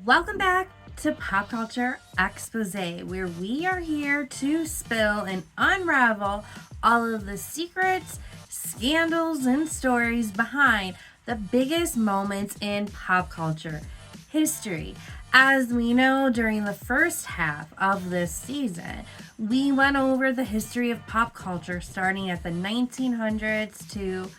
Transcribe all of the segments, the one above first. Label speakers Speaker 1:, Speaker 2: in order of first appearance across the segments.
Speaker 1: Welcome back to Pop Culture Exposé, where we are here to spill and unravel all of the secrets, scandals, and stories behind the biggest moments in pop culture history. As we know, during the first half of this season, we went over the history of pop culture starting at the 1900s to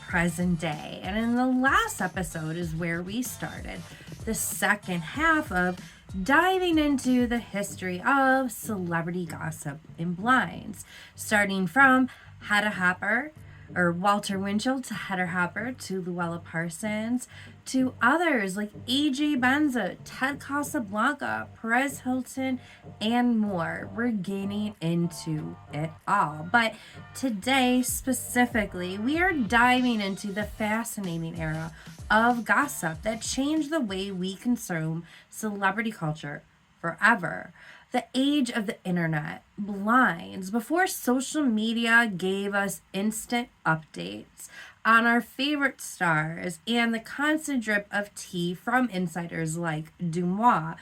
Speaker 1: present day. And in the last episode is where we started the second half of diving into the history of celebrity gossip in Bynes, starting from Hedda Hopper or Walter Winchell to Hedda Hopper to Luella Parsons to others like AJ Benza, Ted Casablanca, Perez Hilton, and more. We're getting into it all. But today, specifically, we are diving into the fascinating era of gossip that changed the way we consume celebrity culture forever. The age of the internet, Bynes, before social media gave us instant updates on our favorite stars and the constant drip of tea from insiders like Dumois,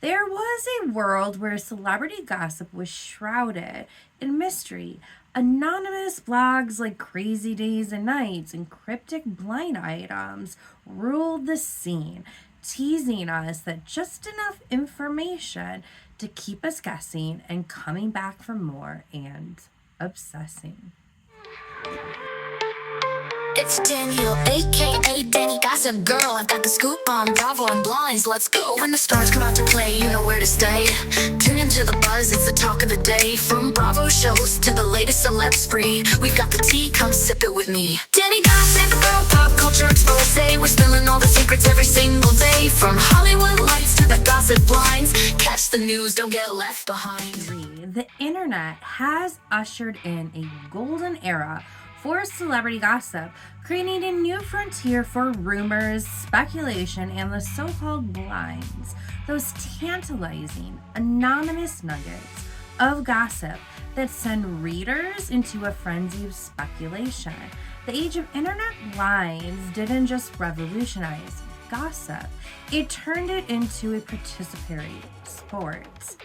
Speaker 1: there was a world where celebrity gossip was shrouded in mystery. Anonymous blogs like Crazy Days and Nights and cryptic blind items ruled the scene, teasing us that just enough information to keep us guessing and coming back for more and obsessing.
Speaker 2: It's Daniel, aka Danny Gossip Girl. I've got the scoop on Bravo and Bynes. Let's go. When the stars come out to play, you know where to stay. Tune into the buzz, it's the talk of the day. From Bravo shows to the latest celeb spree, we've got the tea, come sip it with me. Danny Gossip Girl, Pop Culture Exposé. We're spilling all the secrets every single day. From Hollywood lights to the gossip Bynes, catch the news, don't get left behind.
Speaker 1: The internet has ushered in a golden era for celebrity gossip, creating a new frontier for rumors, speculation, and the so-called blinds, those tantalizing, anonymous nuggets of gossip that send readers into a frenzy of speculation. The age of internet blinds didn't just revolutionize gossip, it turned it into a participatory sport,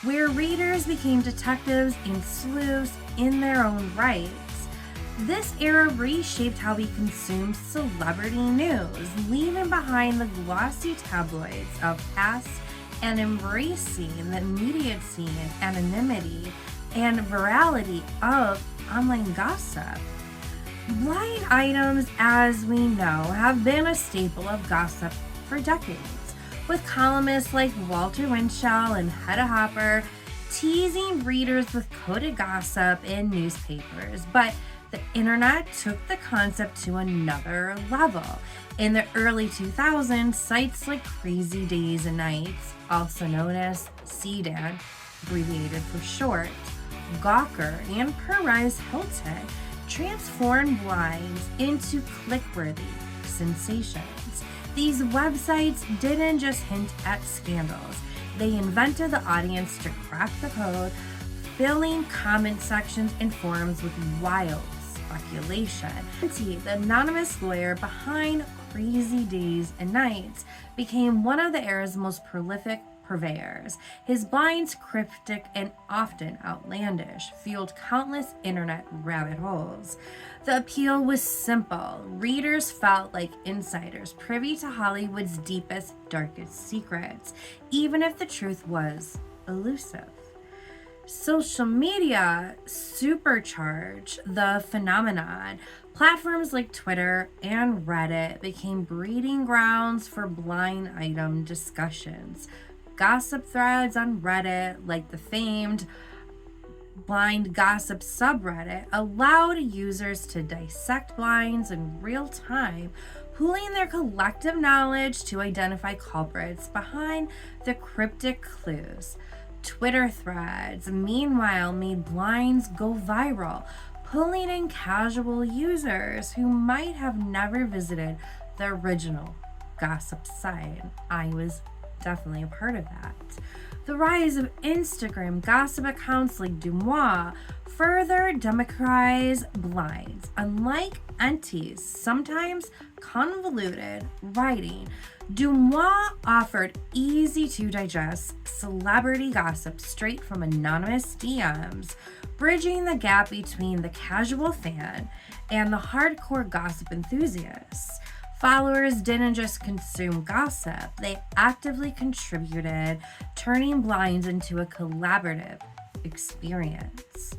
Speaker 1: where readers became detectives and sleuths in their own right. This era reshaped how we consumed celebrity news, leaving behind the glossy tabloids of past and embracing the immediacy and anonymity and virality of online gossip. Blind items, as we know, have been a staple of gossip for decades, with columnists like Walter Winchell and Hedda Hopper teasing readers with coded gossip in newspapers. But the internet took the concept to another level. In the early 2000s, sites like Crazy Days and Nights, also known as CDAN, abbreviated for short, Gawker, and Perez Hilton transformed Bynes into click-worthy sensations. These websites didn't just hint at scandals. They invented the audience to crack the code, filling comment sections and forums with wild speculation. The anonymous lawyer behind Crazy Days and Nights became one of the era's most prolific purveyors. His Bynes, cryptic and often outlandish, fueled countless internet rabbit holes. The appeal was simple. Readers felt like insiders privy to Hollywood's deepest, darkest secrets, even if the truth was elusive. Social media supercharged the phenomenon. Platforms like Twitter and Reddit became breeding grounds for blind item discussions. Gossip threads on Reddit, like the famed Blind Gossip subreddit, allowed users to dissect blinds in real time, pooling their collective knowledge to identify culprits behind the cryptic clues. Twitter threads, meanwhile, made blinds go viral, pulling in casual users who might have never visited the original gossip site. I was definitely a part of that. The rise of Instagram gossip accounts like Dumois further democratize Bynes. Unlike Enty's sometimes convoluted writing, Dumois offered easy to digest celebrity gossip straight from anonymous DMs, bridging the gap between the casual fan and the hardcore gossip enthusiasts. Followers didn't just consume gossip, they actively contributed, turning Bynes into a collaborative experience.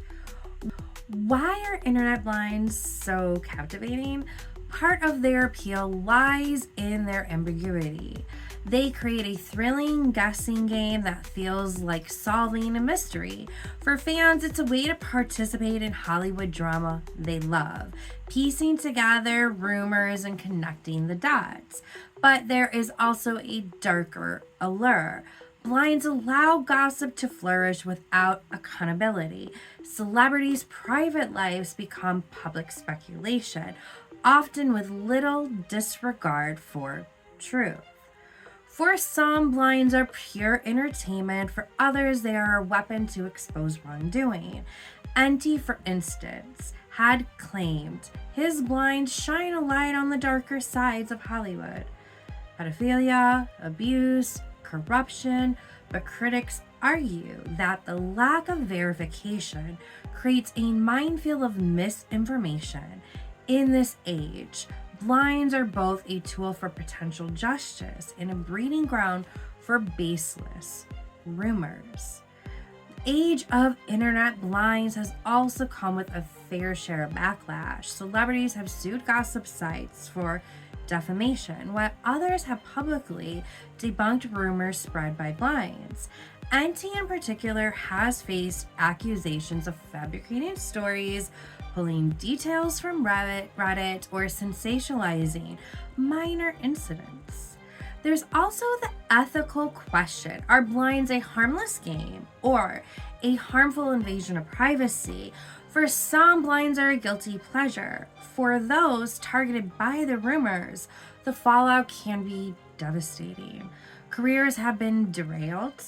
Speaker 1: Why are internet Bynes so captivating? Part of their appeal lies in their ambiguity. They create a thrilling guessing game that feels like solving a mystery. For fans, it's a way to participate in Hollywood drama they love, piecing together rumors and connecting the dots. But there is also a darker allure. Bynes allow gossip to flourish without accountability. Celebrities' private lives become public speculation, often with little disregard for truth. For some, Bynes are pure entertainment. For others, they are a weapon to expose wrongdoing. Enty, for instance, had claimed his Bynes shine a light on the darker sides of Hollywood. Pedophilia, abuse, corruption, but critics argue that the lack of verification creates a minefield of misinformation. In this age, Bynes are both a tool for potential justice and a breeding ground for baseless rumors. The age of internet Bynes has also come with a fair share of backlash. Celebrities have sued gossip sites for defamation, while others have publicly debunked rumors spread by Bynes. Enty in particular has faced accusations of fabricating stories, pulling details from Reddit, or sensationalizing minor incidents. There's also the ethical question: are Bynes a harmless game or a harmful invasion of privacy? For some, Bynes are a guilty pleasure. For those targeted by the rumors, the fallout can be devastating. Careers have been derailed,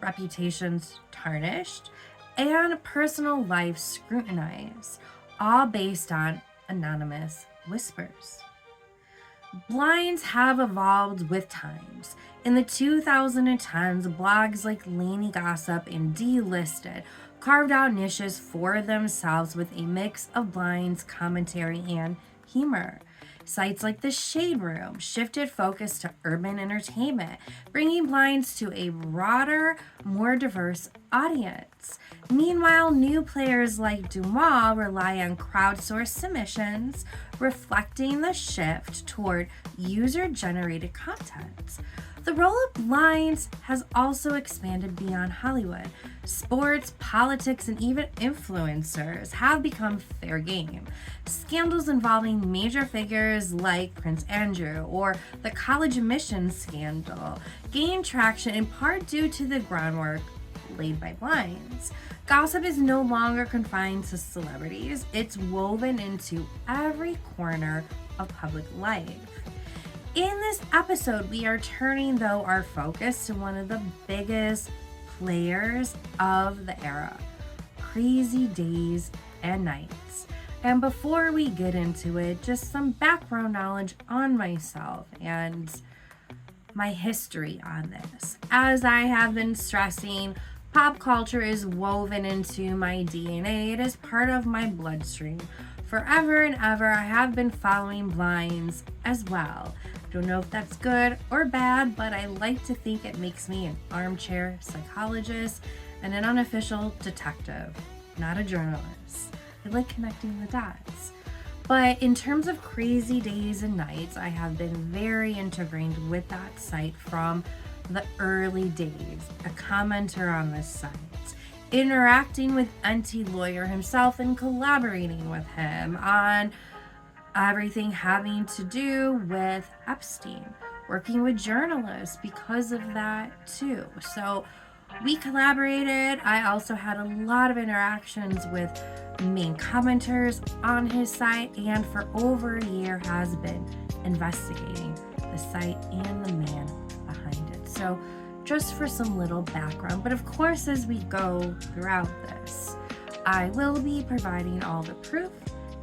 Speaker 1: reputations tarnished, and personal life scrutinized, all based on anonymous whispers. Bynes have evolved with times. In the 2010s, blogs like Lainey Gossip and D-Listed carved out niches for themselves with a mix of Bynes commentary and humor. Sites like The Shade Room shifted focus to urban entertainment, bringing Bynes to a broader, more diverse audience. Meanwhile, new players like Dumois rely on crowdsourced submissions, reflecting the shift toward user-generated content. The role of Bynes has also expanded beyond Hollywood. Sports, politics, and even influencers have become fair game. Scandals involving major figures like Prince Andrew or the college admissions scandal gain traction in part due to the groundwork laid by Bynes. Gossip is no longer confined to celebrities. It's woven into every corner of public life. In this episode, we are turning, though, our focus to one of the biggest players of the era, Crazy Days and Nights. And before we get into it, just some background knowledge on myself and my history on this. As I have been stressing, pop culture is woven into my DNA. It is part of my bloodstream. Forever and ever, I have been following Bynes as well. Don't know if that's good or bad, but I like to think it makes me an armchair psychologist and an unofficial detective, not a journalist. I like connecting the dots. But in terms of Crazy Days and Nights, I have been very integrated with that site from the early days, a commenter on this site, interacting with Enty Lawyer himself and collaborating with him on everything having to do with Epstein, working with journalists because of that too. So we collaborated. I also had a lot of interactions with main commenters on his site, and for over a year has been investigating the site and the man behind it. So just for some little background. But of course, as we go throughout this, I will be providing all the proof,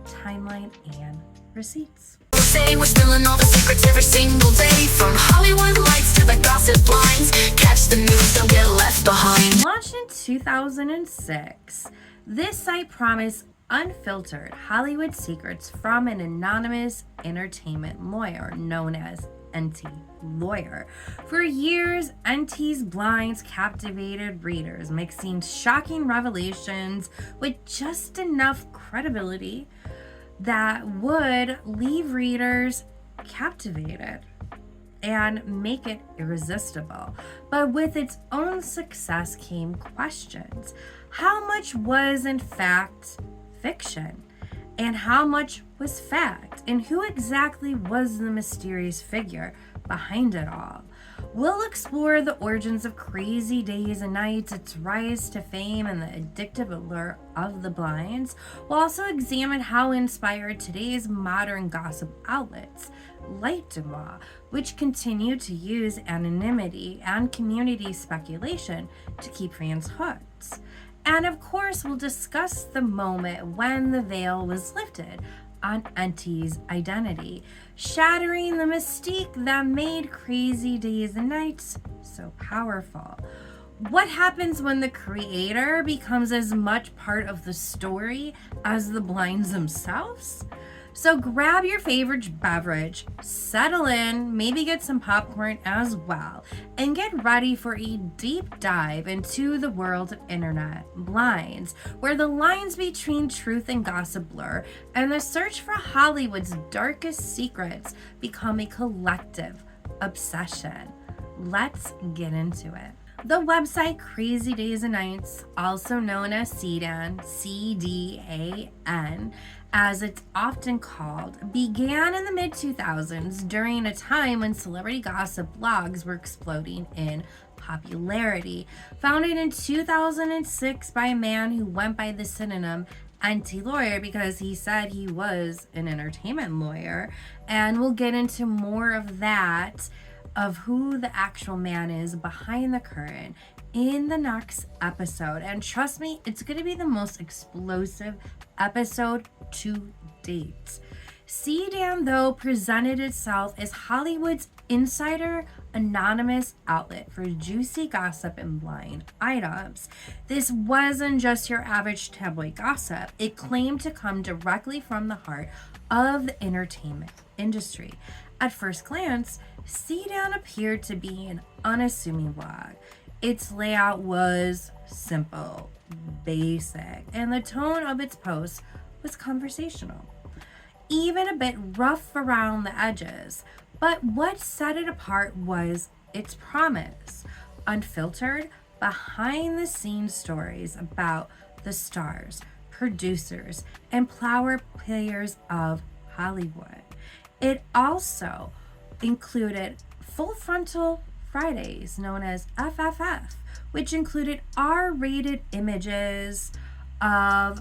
Speaker 1: timeline, and receipts.
Speaker 2: Say we're spilling all the secrets every single day, from Hollywood lights to the gossip blinds. Catch the news, don't get left behind.
Speaker 1: Launched in 2006, this site promised unfiltered Hollywood secrets from an anonymous entertainment lawyer known as NT Lawyer. For years, NT's blinds captivated readers, mixing shocking revelations with just enough credibility that would leave readers captivated and make it irresistible. But with its own success came questions. How much was in fact fiction? And how much was fact? And who exactly was the mysterious figure behind it all? We'll explore the origins of Crazy Days and Nights, its rise to fame, and the addictive allure of the blinds. We'll also examine how inspired today's modern gossip outlets, like Deuxmoi, which continue to use anonymity and community speculation to keep fans hooked. And of course, we'll discuss the moment when the veil was lifted on NT's identity, shattering the mystique that made Crazy Days and Nights so powerful. What happens when the creator becomes as much part of the story as the blinds themselves? So grab your favorite beverage, settle in, maybe get some popcorn as well, and get ready for a deep dive into the world of internet blinds, where the lines between truth and gossip blur, and the search for Hollywood's darkest secrets become a collective obsession. Let's get into it. The website Crazy Days and Nights, also known as CDAN, CDAN, as it's often called, began in the mid-2000s during a time when celebrity gossip blogs were exploding in popularity. Founded in 2006 by a man who went by the synonym NT Lawyer because he said he was an entertainment lawyer, and we'll get into more of that, of who the actual man is behind the curtain in the next episode. And trust me, it's going to be the most explosive episode to date. CDAN, though, presented itself as Hollywood's insider anonymous outlet for juicy gossip and blind items. This wasn't just your average tabloid gossip. It claimed to come directly from the heart of the entertainment industry. At first glance, CDAN appeared to be an unassuming blog. Its layout was simple, basic, and the tone of its posts was conversational, even a bit rough around the edges. But what set it apart was its promise: unfiltered, behind-the-scenes stories about the stars, producers, and power players of Hollywood. It also included Full Frontal Fridays, known as FFF, which included R-rated images of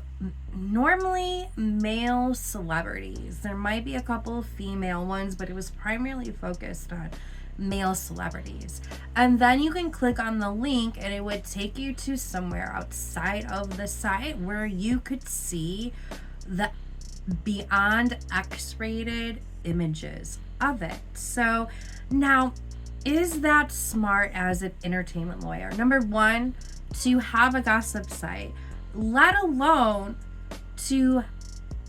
Speaker 1: normally male celebrities. There might be a couple of female ones, but it was primarily focused on male celebrities. And then you can click on the link and it would take you to somewhere outside of the site where you could see the beyond X-rated images of it. So now, is that smart as an entertainment lawyer? Number one, to have a gossip site, let alone to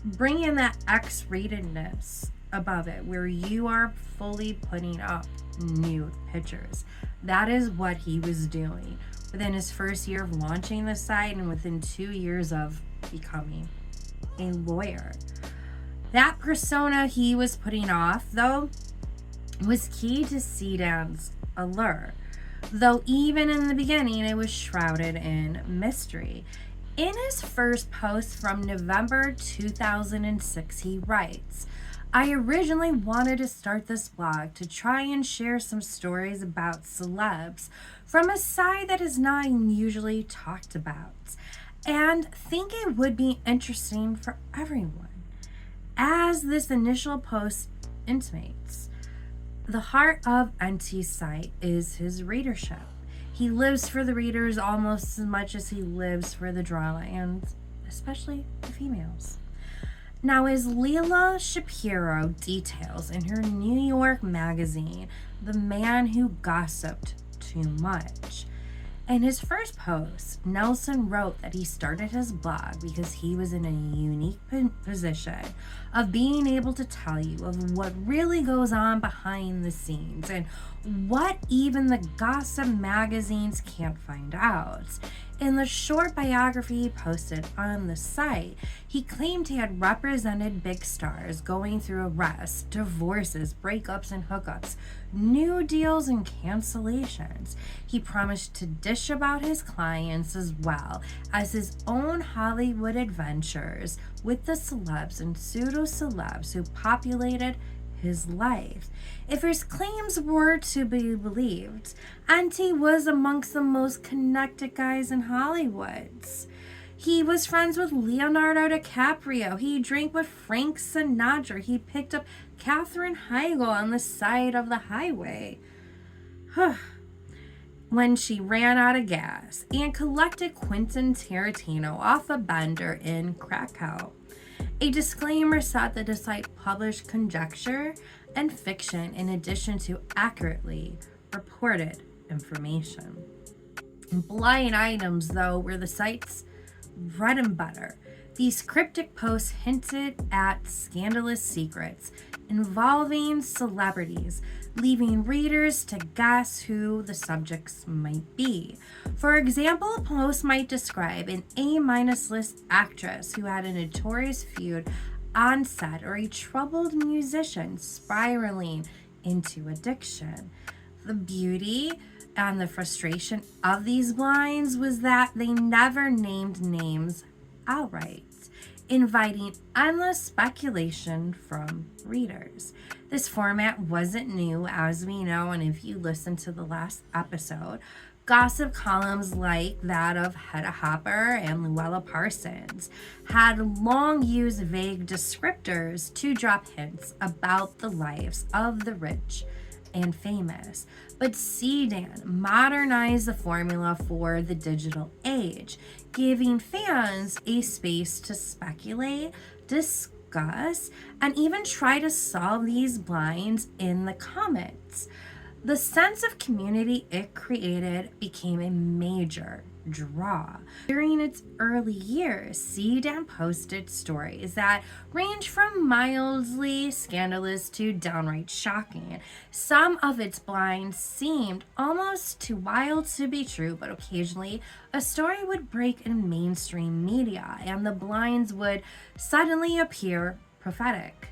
Speaker 1: bring in that X-ratedness above it, where you are fully putting up nude pictures. That is what he was doing within his first year of launching the site and within 2 years of becoming a lawyer. That persona he was putting off, though, was key to CDAN's allure, though even in the beginning it was shrouded in mystery. In his first post from November 2006, he writes, "I originally wanted to start this blog to try and share some stories about celebs from a side that is not usually talked about, and think it would be interesting for everyone." As this initial post intimates, the heart of NT's site is his readership. He lives for the readers almost as much as he lives for the drama, and especially the females. Now, as Leila Shapiro details in her New York magazine, The Man Who Gossiped Too Much, in his first post, Nelson wrote that he started his blog because he was in a unique position of being able to tell you of what really goes on behind the scenes and what even the gossip magazines can't find out. In the short biography he posted on the site, he claimed he had represented big stars going through arrests, divorces, breakups, and hookups, new deals, and cancellations. He promised to dish about his clients as well as his own Hollywood adventures with the celebs and pseudo-celebs who populated his life. If his claims were to be believed, Auntie was amongst the most connected guys in Hollywood. He was friends with Leonardo DiCaprio. He drank with Frank Sinatra. He picked up Katherine Heigl on the side of the highway when she ran out of gas, and collected Quentin Tarantino off a bender in Krakow. A disclaimer said that the site published conjecture and fiction in addition to accurately reported information. Blind items, though, were the site's bread and butter. These cryptic posts hinted at scandalous secrets involving celebrities, leaving readers to guess who the subjects might be. For example, a post might describe an A-list actress who had a notorious feud on set, or a troubled musician spiraling into addiction. The beauty and the frustration of these blinds was that they never named names outright, inviting endless speculation from readers. This format wasn't new, as we know, and if you listen to the last episode, gossip columns like that of Hedda Hopper and Luella Parsons had long used vague descriptors to drop hints about the lives of the rich and famous. But CDAN modernized the formula for the digital age, giving fans a space to speculate, discuss, and even try to solve these blinds in the comments. The sense of community it created became a major draw. During its early years, CDAN posted stories that range from mildly scandalous to downright shocking. Some of its blinds seemed almost too wild to be true, but occasionally a story would break in mainstream media and the blinds would suddenly appear prophetic.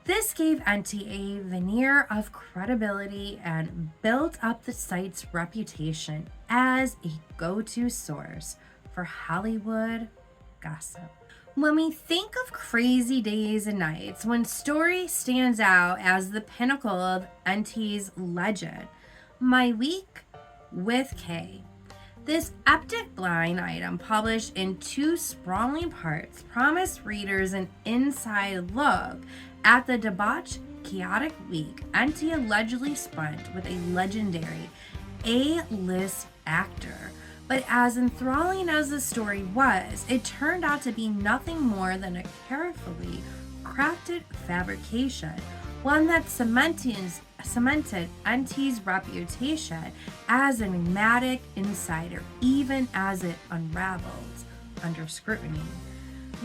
Speaker 1: This gave Auntie a veneer of credibility and built up the site's reputation as a go-to source for Hollywood gossip. When we think of crazy days and nights, when story stands out as the pinnacle of Auntie's legend, My Week with Kay. This epic blind item, published in 2 sprawling parts, promised readers an inside look at the debauched, chaotic week Auntie allegedly spent with a legendary A-list actor. But as enthralling as the story was, it turned out to be nothing more than a carefully crafted fabrication, one that cemented Auntie's reputation as an enigmatic insider, even as it unraveled under scrutiny.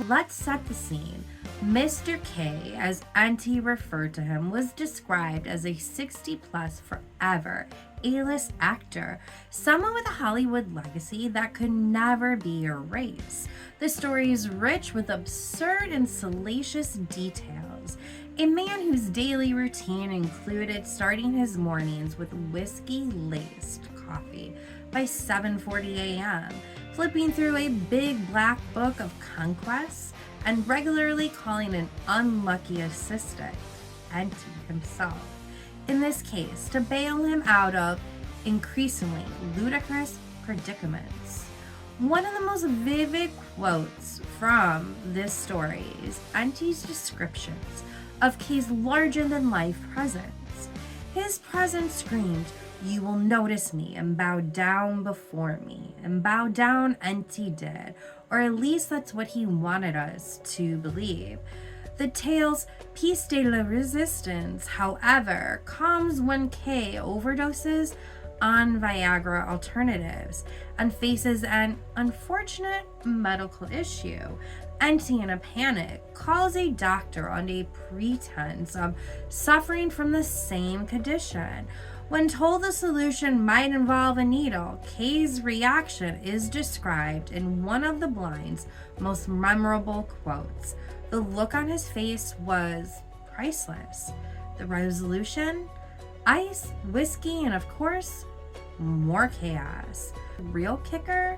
Speaker 1: Let's set the scene. Mr. K, as Auntie referred to him, was described as a 60-plus forever A-list actor, someone with a Hollywood legacy that could never be erased. The story is rich with absurd and salacious details. A man whose daily routine included starting his mornings with whiskey-laced coffee by 7:40 a.m., flipping through a big black book of conquests, and regularly calling an unlucky assistant, Auntie himself, in this case, to bail him out of increasingly ludicrous predicaments. One of the most vivid quotes from this story is Auntie's descriptions of Kay's larger-than-life presence. His presence screamed, You will notice me and bow down before me. And bow down Enty did, or at least that's what he wanted us to believe. The tale's piece de la resistance, however, comes when Kay overdoses on Viagra alternatives and faces an unfortunate medical issue. Enty, in a panic, calls a doctor on a pretense of suffering from the same condition. When told the solution might involve a needle, Kay's reaction is described in one of the Bynes' most memorable quotes. The look on his face was priceless. The resolution? Ice, whiskey, and of course, more chaos. Real kicker?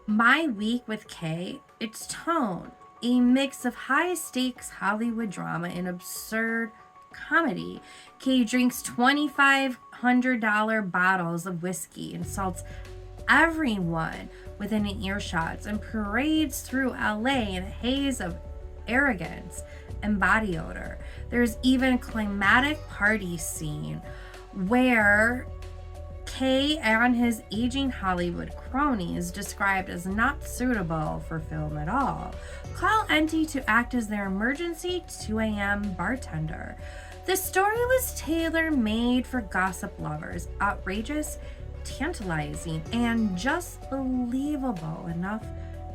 Speaker 1: My week with Kay, its tone, a mix of high-stakes Hollywood drama and absurd comedy. Kay drinks $2,500 bottles of whiskey, insults everyone within an earshot, and parades through LA in a haze of arrogance and body odor. There's even a climatic party scene where Kay and his aging Hollywood crony is described as not suitable for film at all. Call Enty to act as their emergency 2 a.m. bartender. The story was tailor-made for gossip lovers, outrageous, tantalizing, and just believable enough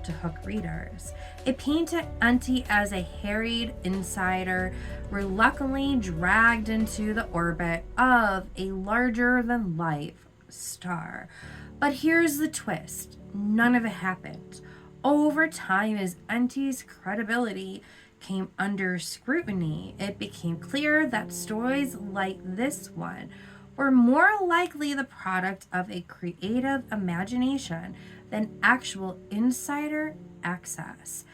Speaker 1: to hook readers. It painted Enty as a harried insider, reluctantly dragged into the orbit of a larger-than-life star. But here's the twist. None of it happened. Over time, as Enty's credibility came under scrutiny, it became clear that stories like this one were more likely the product of a creative imagination than actual insider access.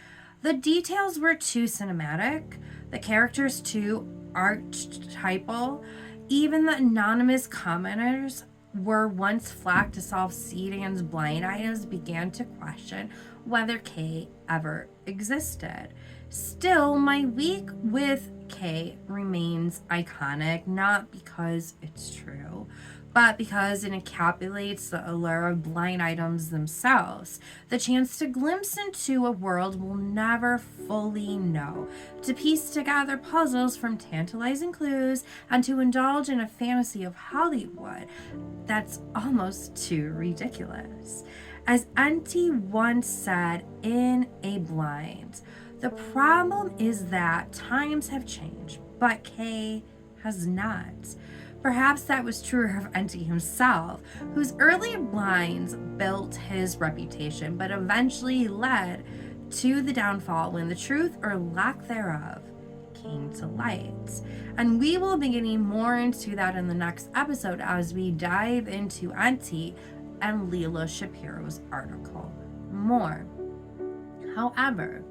Speaker 1: The details were too cinematic, the characters too archetypal. Even the anonymous commenters were once flagged to solve CDAN's blind items began to question whether Kay ever existed. Still, my week with Kay remains iconic, not because it's true, but because it encapsulates the allure of blind items themselves, the chance to glimpse into a world we'll never fully know, to piece together puzzles from tantalizing clues, and to indulge in a fantasy of Hollywood that's almost too ridiculous. As Enty once said in a Bynes, the problem is that times have changed, but Kay has not. Perhaps that was true of Enty himself, whose early Bynes built his reputation, but eventually led to the downfall when the truth or lack thereof came to light. And we will be getting more into that in the next episode as we dive into Enty and Leela Shapiro's article more. However,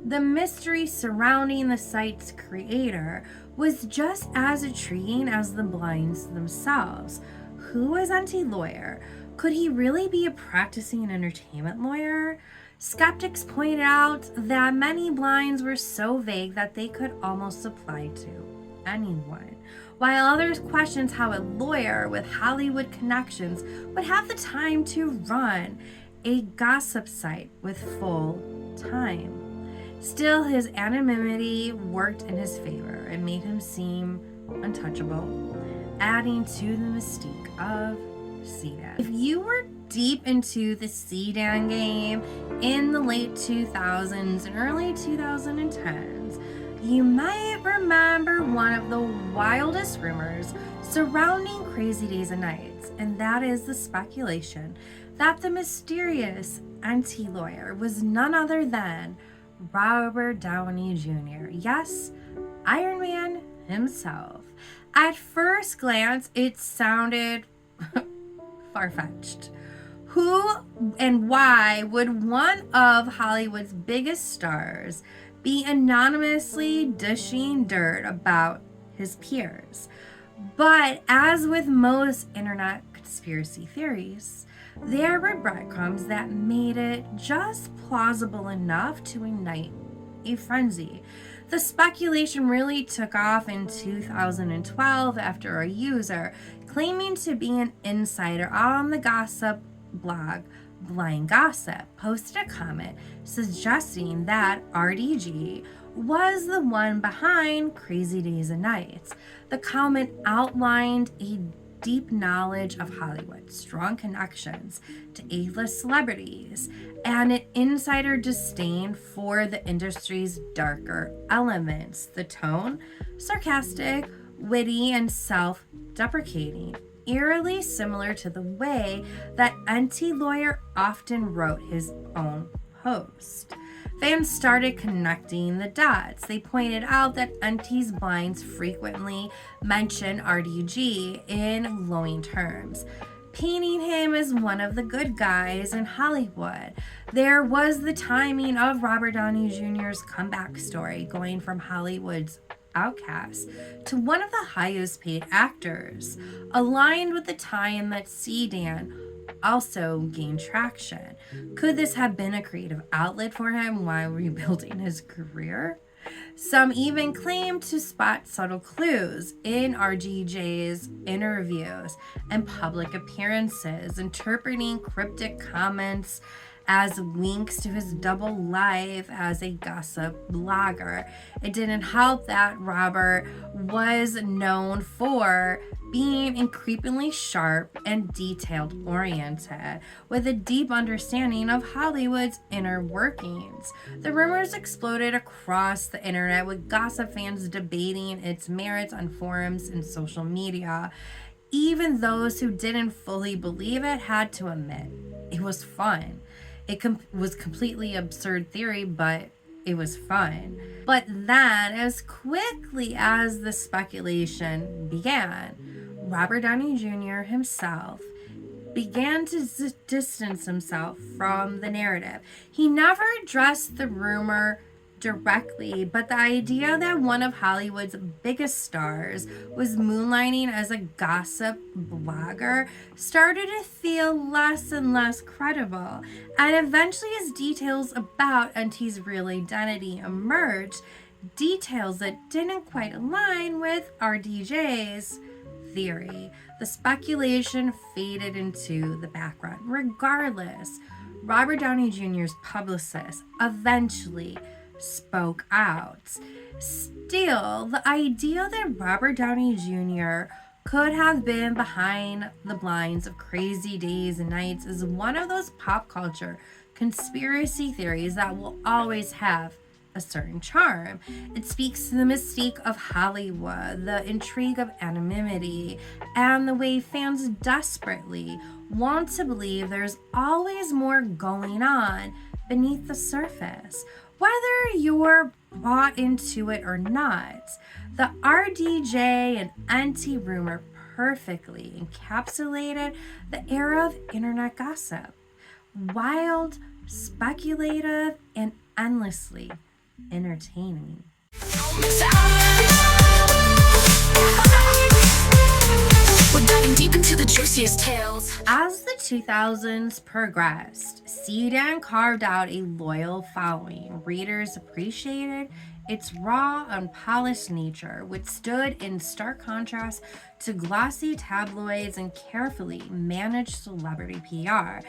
Speaker 1: the mystery surrounding the site's creator was just as intriguing as the Bynes themselves. Who was Enty Lawyer? Could he really be a practicing entertainment lawyer? Skeptics pointed out that many Bynes were so vague that they could almost apply to anyone, while others questioned how a lawyer with Hollywood connections would have the time to run a gossip site with full time. Still, his anonymity worked in his favor and made him seem untouchable, adding to the mystique of CDAN. If you were deep into the CDAN game in the late 2000s and early 2010s, you might remember one of the wildest rumors surrounding Crazy Days and Nights, and that is the speculation that the mysterious Enty Lawyer was none other than Robert Downey Jr. Yes, Iron Man himself. At first glance, it sounded far-fetched. Who and why would one of Hollywood's biggest stars be anonymously dishing dirt about his peers? But as with most internet conspiracy theories, there were breadcrumbs that made it just plausible enough to ignite a frenzy. The speculation really took off in 2012 after a user claiming to be an insider on the gossip blog Blind Gossip, posted a comment suggesting that RDG was the one behind Crazy Days and Nights. The comment outlined a deep knowledge of Hollywood, strong connections to A-list celebrities, and an insider disdain for the industry's darker elements. The tone, sarcastic, witty, and self-deprecating, eerily similar to the way that NT Lawyer often wrote his own post. Fans started connecting the dots. They pointed out that NT's blinds frequently mention RDG in glowing terms, painting him as one of the good guys in Hollywood. There was the timing of Robert Downey Jr.'s comeback story, going from Hollywood's outcast to one of the highest paid actors, aligned with the time that CDAN also gained traction. Could this have been a creative outlet for him while rebuilding his career? Some even claim to spot subtle clues in RDJ's interviews and public appearances, interpreting cryptic comments as winks to his double life as a gossip blogger. It didn't help that Robert was known for being increasingly sharp and detailed-oriented, with a deep understanding of Hollywood's inner workings. The rumors exploded across the internet, with gossip fans debating its merits on forums and social media. Even those who didn't fully believe it had to admit it was fun. It was completely absurd theory, but it was fun. But then, as quickly as the speculation began, Robert Downey Jr. himself began to distance himself from the narrative. He never addressed the rumor directly, but the idea that one of Hollywood's biggest stars was moonlighting as a gossip blogger started to feel less and less credible. And eventually, as details about NT's real identity emerged, details that didn't quite align with RDJ's theory, the speculation faded into the background. Regardless, Robert Downey Jr.'s publicist eventually spoke out. Still, the idea that Robert Downey Jr. could have been behind the blinds of Crazy Days and Nights is one of those pop culture conspiracy theories that will always have a certain charm. It speaks to the mystique of Hollywood, the intrigue of anonymity, and the way fans desperately want to believe there's always more going on beneath the surface. Whether you're bought into it or not, the RDJ and NT rumor perfectly encapsulated the era of internet gossip. Wild, speculative, and endlessly entertaining.
Speaker 2: We're diving deep into the juiciest tales.
Speaker 1: As the 2000s progressed, CDAN carved out a loyal following. Readers appreciated its raw, unpolished nature, which stood in stark contrast to glossy tabloids and carefully managed celebrity PR.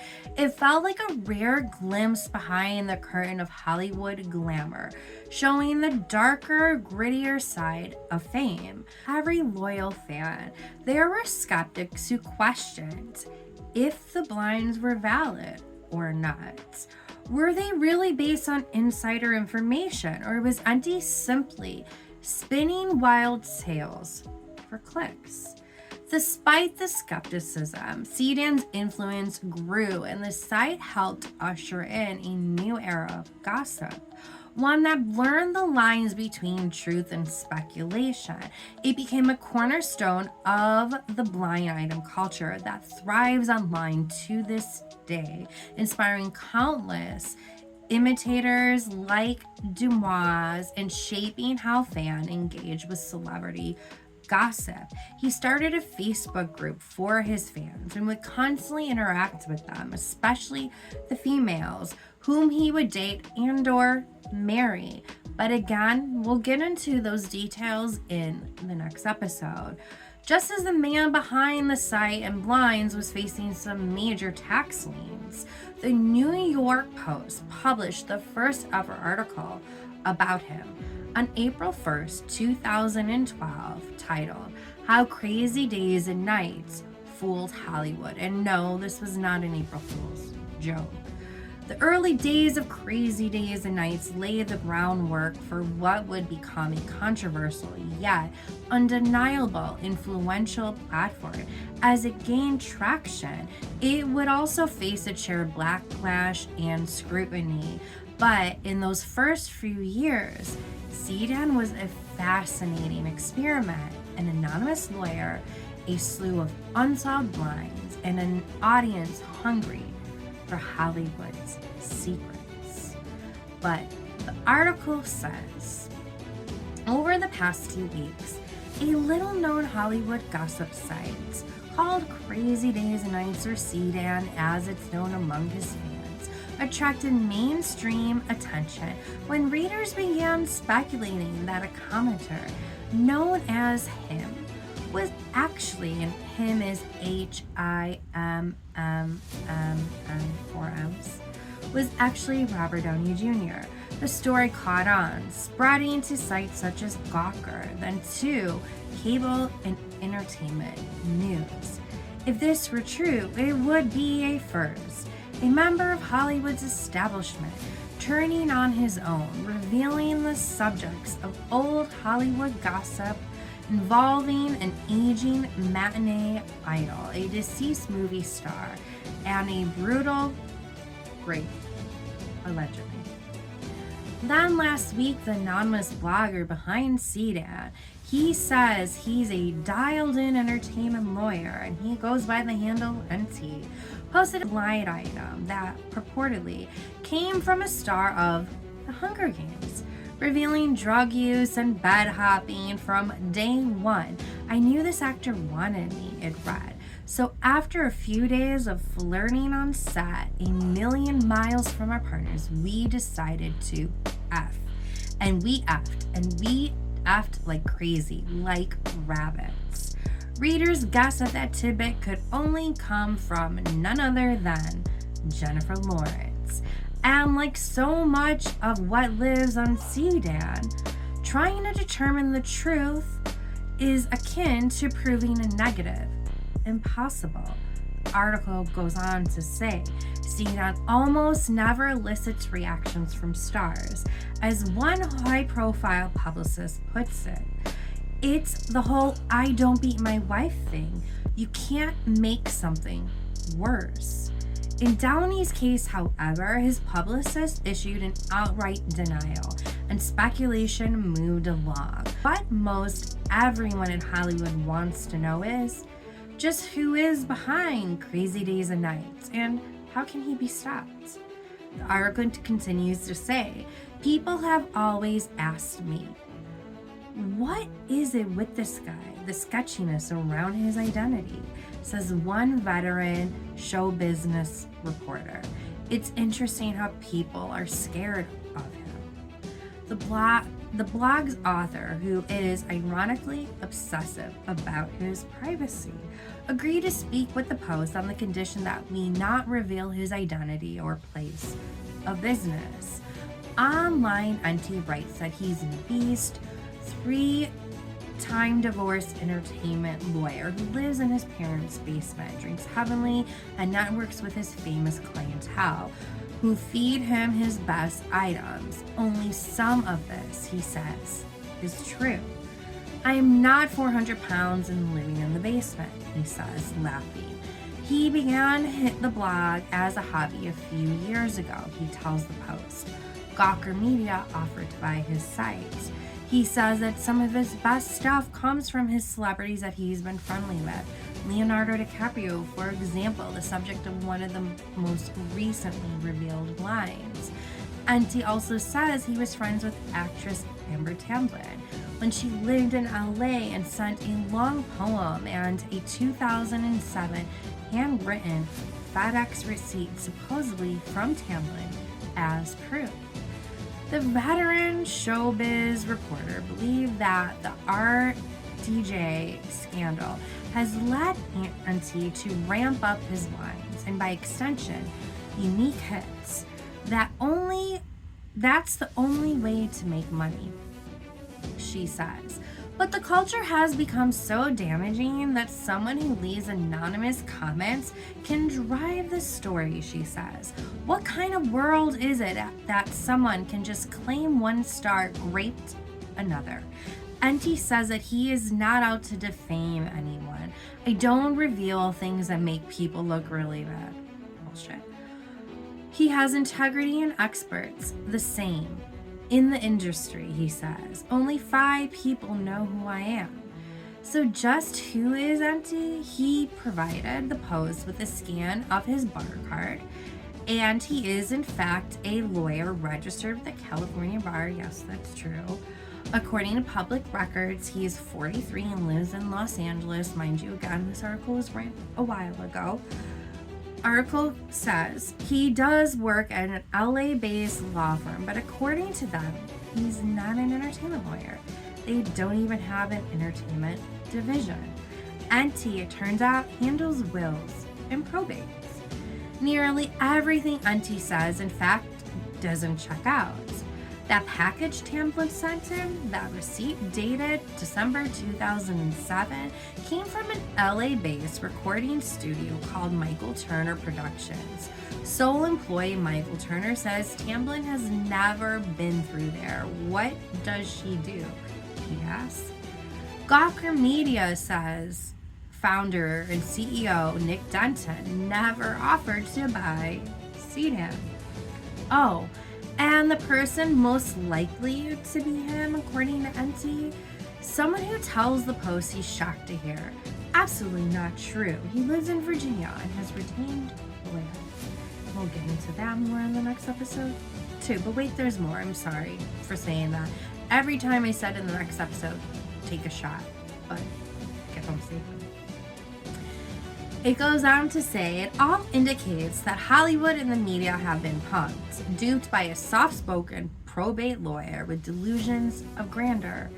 Speaker 1: It felt like a rare glimpse behind the curtain of Hollywood glamour, showing the darker, grittier side of fame. Every loyal fan, there were skeptics who questioned if the blinds were valid or not. Were they really based on insider information, or was NT simply spinning wild tales for clicks? Despite the skepticism, CDAN's influence grew, and the site helped usher in a new era of gossip, one that blurred the lines between truth and speculation. It became a cornerstone of the blind item culture that thrives online to this day, inspiring countless imitators like Dumas and shaping how fans engage with celebrity gossip. He started a Facebook group for his fans and would constantly interact with them, especially the females whom he would date and or marry. But again, we'll get into those details in the next episode. just as the man behind the site and Bynes was facing some major tax liens. The New York Post published the first ever article about him on April 1st, 2012, titled How Crazy Days and Nights Fooled Hollywood. And no, this was not an April Fool's joke. The early days of Crazy Days and Nights laid the groundwork for what would become a controversial yet undeniable influential platform. As it gained traction, it would also face its share of backlash and scrutiny. But in those first few years, CDAN was a fascinating experiment, an anonymous lawyer, a slew of unsolved blinds, and an audience hungry for Hollywood's secrets. But the article says, over the past 2 weeks, a little-known Hollywood gossip site called Crazy Days and Nights, or CDAN as it's known among his fans, attracted mainstream attention when readers began speculating that a commenter known as him was actually, and him is HIMMM, 4 M's, was actually Robert Downey Jr. The story caught on, spreading to sites such as Gawker, then to cable and entertainment news. If this were true, it would be a first. A member of Hollywood's establishment turning on his own, revealing the subjects of old Hollywood gossip involving an aging matinee idol, a deceased movie star, and a brutal rape, allegedly. Then last week, the anonymous blogger behind CDAN, he says he's a dialed-in entertainment lawyer, and he goes by the handle NT, posted a blind item that purportedly came from a star of The Hunger Games, revealing drug use and bed hopping from day one. I knew this actor wanted me, it read. So after a few days of flirting on set, a million miles from our partners, we decided to F. And we effed like crazy, like rabbits. Readers guessed that tidbit could only come from none other than Jennifer Lawrence. And like so much of what lives on CDAN, trying to determine the truth is akin to proving a negative. Impossible. The article goes on to say, CDAN almost never elicits reactions from stars. As one high-profile publicist puts it, it's the whole I don't beat my wife thing. You can't make something worse. In Downey's case, however, his publicist issued an outright denial, and speculation moved along. What most everyone in Hollywood wants to know is just who is behind Crazy Days and Nights, and how can he be stopped? The article continues to say, people have always asked me, what is it with this guy, the sketchiness around his identity, says one veteran show business reporter. It's interesting how people are scared of him. The blog's author, who is ironically obsessive about his privacy, agreed to speak with the Post on the condition that we not reveal his identity or place of business. Online NT writes that he's a beast, 3-time divorced entertainment lawyer who lives in his parents' basement, drinks heavily, and networks with his famous clientele, who feed him his best items. Only some of this, he says, is true. I am not 400 pounds and living in the basement, he says, laughing. He began the blog as a hobby a few years ago, he tells the Post. Gawker Media offered to buy his site. He says that some of his best stuff comes from his celebrities that he's been friendly with. Leonardo DiCaprio, for example, the subject of one of the most recently revealed lines. And he also says he was friends with actress Amber Tamblyn when she lived in LA, and sent a long poem and a 2007 handwritten FedEx receipt supposedly from Tamblyn as proof. The veteran showbiz reporter believed that the art DJ scandal has led Auntie to ramp up his lines and by extension, unique hits. That's the only way to make money, she says. But the culture has become so damaging that someone who leaves anonymous comments can drive the story, she says. What kind of world is it that someone can just claim one star raped another? Auntie says that he is not out to defame anyone. I don't reveal things that make people look really bad. Bullshit. He has integrity and experts, the same. In the industry, he says, only 5 people know who I am. So just who is Auntie? He provided the post with a scan of his bar card, and he is in fact a lawyer registered with the California bar. Yes, that's true. According to public records, he is 43 and lives in Los Angeles. Mind you, again, this article was written a while ago. Article says he does work at an LA-based law firm, but according to them, he's not an entertainment lawyer. They don't even have an entertainment division. Auntie, it turns out, handles wills and probates. Nearly everything Auntie says, in fact, doesn't check out. That package Tamblyn sent him, that receipt dated December 2007, came from an LA-based recording studio called Michael Turner Productions. Sole employee Michael Turner says Tamblyn has never been through there. What does she do? He asks. Gawker Media says founder and CEO Nick Denton never offered to buy CDAN. Oh, and the person most likely to be him, according to Auntie, someone who tells the Post he's shocked to hear. Absolutely not true. He lives in Virginia and has retained land. We'll get into that more in the next episode, too. But wait, there's more. I'm sorry for saying that. Every time I said in the next episode, take a shot. But get home safely. It goes on to say, it all indicates that Hollywood and the media have been punked, duped by a soft-spoken probate lawyer with delusions of grandeur.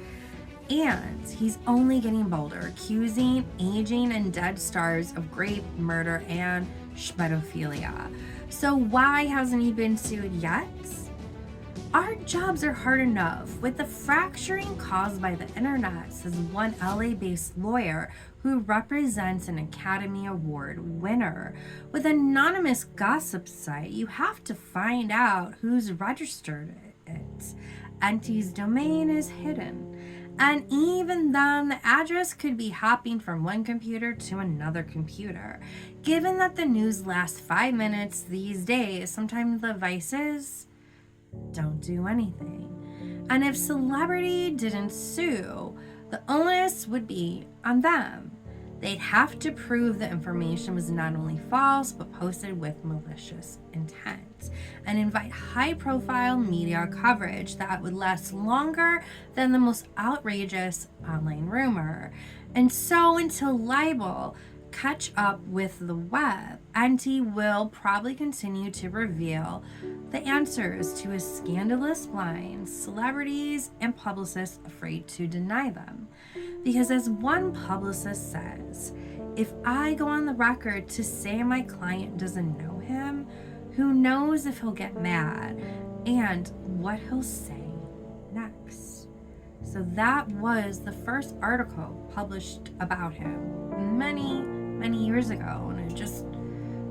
Speaker 1: And he's only getting bolder, accusing aging and dead stars of rape, murder, and schmedophilia. So why hasn't he been sued yet? Our jobs are hard enough with the fracturing caused by the internet, says one LA-based lawyer who represents an Academy Award winner. With an anonymous gossip site, you have to find out who's registered it. Auntie's domain is hidden. And even then, the address could be hopping from one computer to another computer. Given that the news lasts 5 minutes these days, sometimes the devices don't do anything. And if celebrity didn't sue, the onus would be on them. They'd have to prove the information was not only false, but posted with malicious intent, and invite high-profile media coverage that would last longer than the most outrageous online rumor. And so until libel catch up with the web, Auntie will probably continue to reveal the answers to his scandalous blinds, celebrities and publicists afraid to deny them. Because as one publicist says, if I go on the record to say my client doesn't know him, who knows if he'll get mad and what he'll say next. So that was the first article published about him many years ago, and it just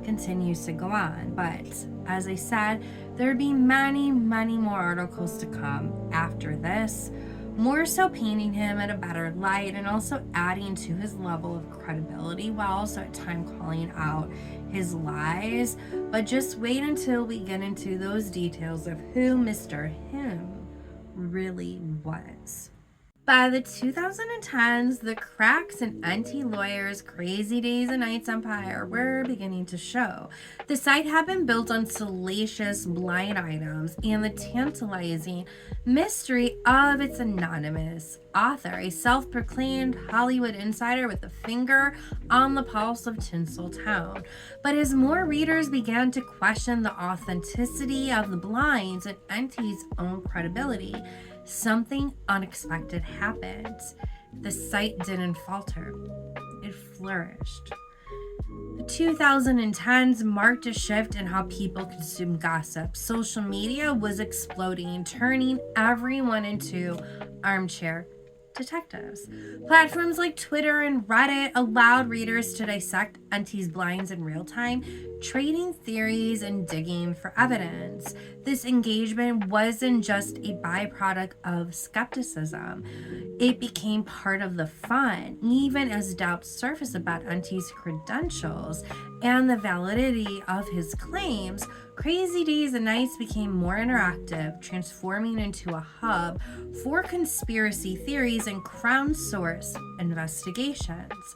Speaker 1: continues to go on. But as I said, there'd be many more articles to come after this, more so painting him in a better light and also adding to his level of credibility while also at times calling out his lies. But just wait until we get into those details of who Mr. Him really was. By the 2010s, the cracks in Auntie Lawyer's crazy days and nights empire were beginning to show. The site had been built on salacious blind items and the tantalizing mystery of its anonymous author, a self-proclaimed Hollywood insider with a finger on the pulse of Tinseltown. But as more readers began to question the authenticity of the blinds and Auntie's own credibility, something unexpected happened. the site didn't falter. It flourished. The 2010s marked a shift in how people consume gossip. Social media was exploding, turning everyone into armchair detectives. Platforms like Twitter and Reddit allowed readers to dissect Auntie's blinds in real time, trading theories and digging for evidence. This engagement wasn't just a byproduct of skepticism. It became part of the fun, even as doubts surfaced about Auntie's credentials and the validity of his claims. Crazy Days and Nights became more interactive, transforming into a hub for conspiracy theories and crowdsourced investigations.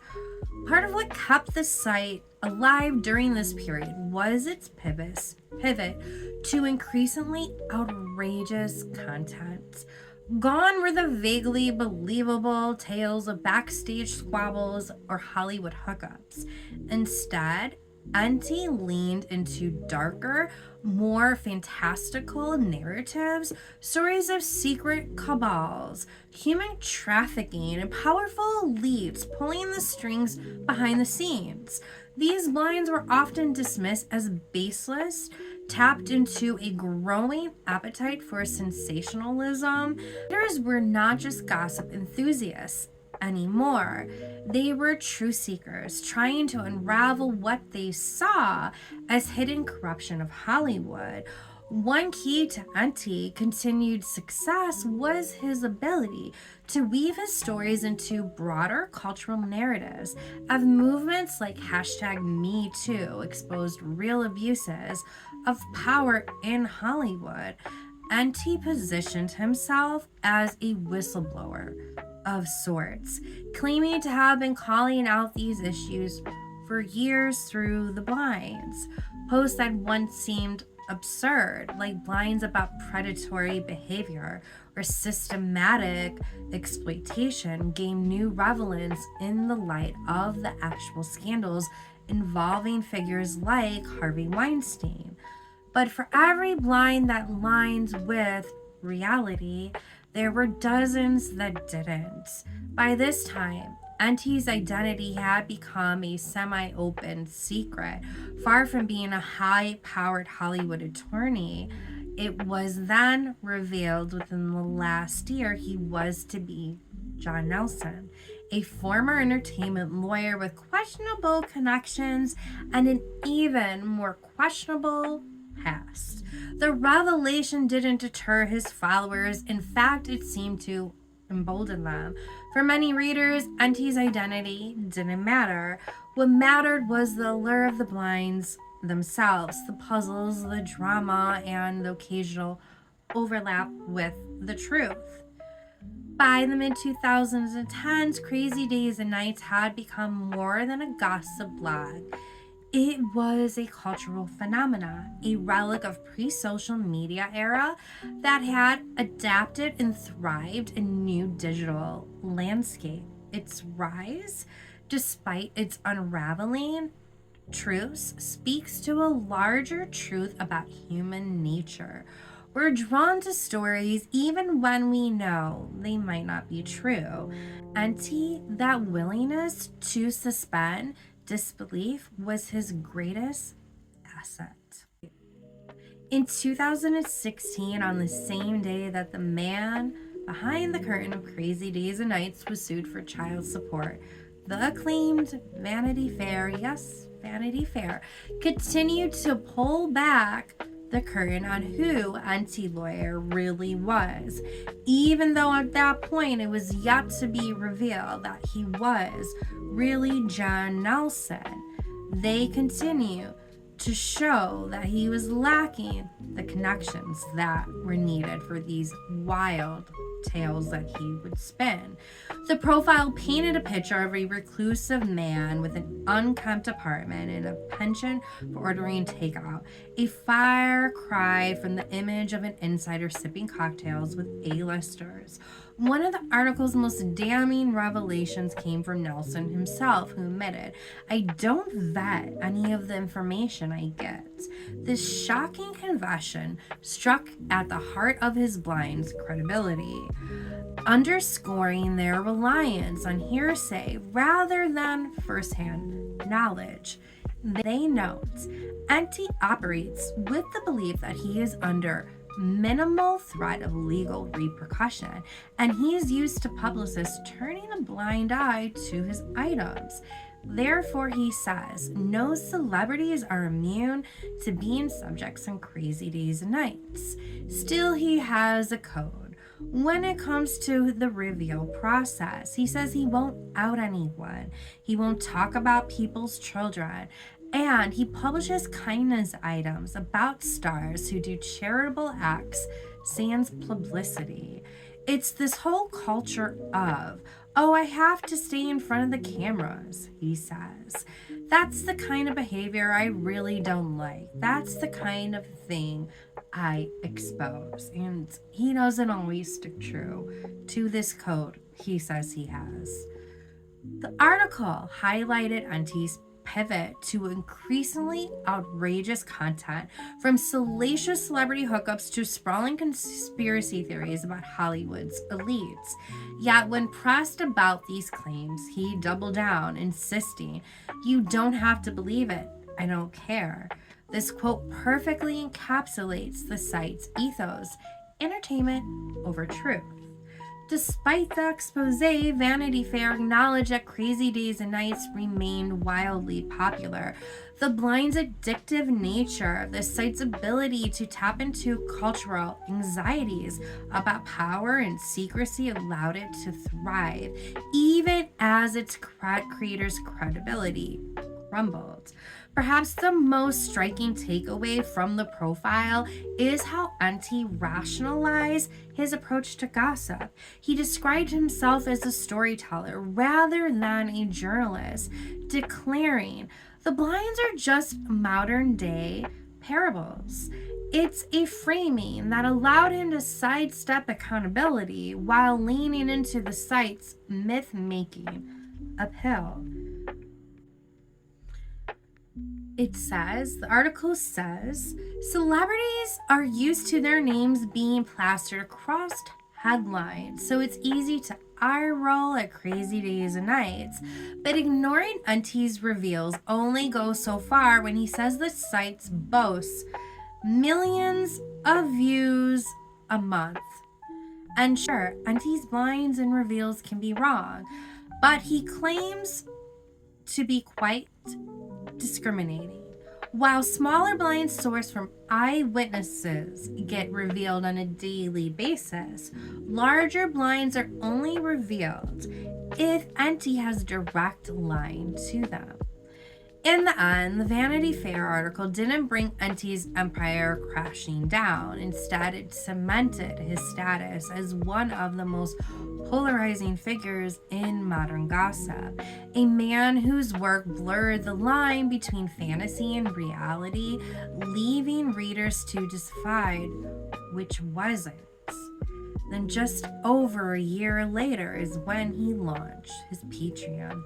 Speaker 1: Part of what kept the site alive during this period was its pivot to increasingly outrageous content. Gone were the vaguely believable tales of backstage squabbles or Hollywood hookups. Instead, Auntie leaned into darker, more fantastical narratives, stories of secret cabals, human trafficking, and powerful elites pulling the strings behind the scenes. These blinds were often dismissed as baseless, tapped into a growing appetite for sensationalism. Readers were not just gossip enthusiasts anymore. They were truth seekers, trying to unravel what they saw as hidden corruption of Hollywood. One key to Auntie continued success was his ability to weave his stories into broader cultural narratives. As movements like #MeToo exposed real abuses of power in Hollywood, Auntie positioned himself as a whistleblower of sorts, claiming to have been calling out these issues for years through the blinds. Posts that once seemed absurd, like blinds about predatory behavior or systematic exploitation, gained new relevance in the light of the actual scandals involving figures like Harvey Weinstein. But for every blind that lines with reality, there were dozens that didn't. By this time, Auntie's identity had become a semi-open secret. Far from being a high-powered Hollywood attorney, it was then revealed within the last year he was to be John Nelson, a former entertainment lawyer with questionable connections and an even more questionable past. The revelation didn't deter his followers. In fact, it seemed to embolden them. For many readers, Auntie's identity didn't matter. What mattered was the allure of the blinds themselves, the puzzles, the drama, and the occasional overlap with the truth. By the mid-2010s, Crazy Days and Nights had become more than a gossip blog. It was a cultural phenomenon, a relic of pre-social media era that had adapted and thrived in a new digital landscape. Its rise, despite its unraveling truths, speaks to a larger truth about human nature. We're drawn to stories even when we know they might not be true. Auntie, that willingness to suspend disbelief was his greatest asset. In 2016, on the same day that the man behind the curtain of Crazy Days and Nights was sued for child support, the acclaimed Vanity Fair, yes, Vanity Fair, continued to pull back the curtain on who Auntie Lawyer really was, even though at that point it was yet to be revealed that he was really John Nelson. They continue to show that he was lacking the connections that were needed for these wild tales that he would spin. The profile painted a picture of a reclusive man with an unkempt apartment and a penchant for ordering takeout, a far cry from the image of an insider sipping cocktails with A-listers. One of the article's most damning revelations came from Nelson himself, who admitted, "I don't vet any of the information I get." This shocking confession struck at the heart of his Bynes' credibility, underscoring their reliance on hearsay rather than firsthand knowledge. They note, Enty operates with the belief that he is under minimal threat of legal repercussion, and he is used to publicists turning a blind eye to his items. Therefore, he says, no celebrities are immune to being subjects on crazy days and nights. Still, he has a code. When it comes to the reveal process, he says he won't out anyone. He won't talk about people's children. And he publishes kindness items about stars who do charitable acts sans publicity. It's this whole culture of, oh, I have to stay in front of the cameras, he says. That's the kind of behavior I really don't like. That's the kind of thing I expose. And he doesn't always stick true to this code he says he has. The article highlighted Enty's pivot to increasingly outrageous content, from salacious celebrity hookups to sprawling conspiracy theories about Hollywood's elites. Yet when pressed about these claims, he doubled down, insisting, "You don't have to believe it. I don't care." This quote perfectly encapsulates the site's ethos: entertainment over truth. Despite the expose, Vanity Fair acknowledged that Crazy Days and Nights remained wildly popular. The Bynes' addictive nature, the site's ability to tap into cultural anxieties about power and secrecy allowed it to thrive, even as its creators' credibility crumbled. Perhaps the most striking takeaway from the profile is how Enty rationalized his approach to gossip. He described himself as a storyteller rather than a journalist, declaring, "The Bynes are just modern day parables." It's a framing that allowed him to sidestep accountability while leaning into the site's myth-making appeal. The article says, celebrities are used to their names being plastered across headlines, so it's easy to eye roll at Crazy Days and Nights. But ignoring Enty's reveals only goes so far when he says the site boasts millions of views a month. And sure, Enty's Bynes and reveals can be wrong, but he claims to be quite discriminating. While smaller Bynes sourced from eyewitnesses get revealed on a daily basis, larger Bynes are only revealed if Enty has a direct line to them. In the end, the Vanity Fair article didn't bring Enty's empire crashing down. Instead, it cemented his status as one of the most polarizing figures in modern gossip, a man whose work blurred the line between fantasy and reality, leaving readers to decide which wasn't. Then just over a year later is when he launched his Patreon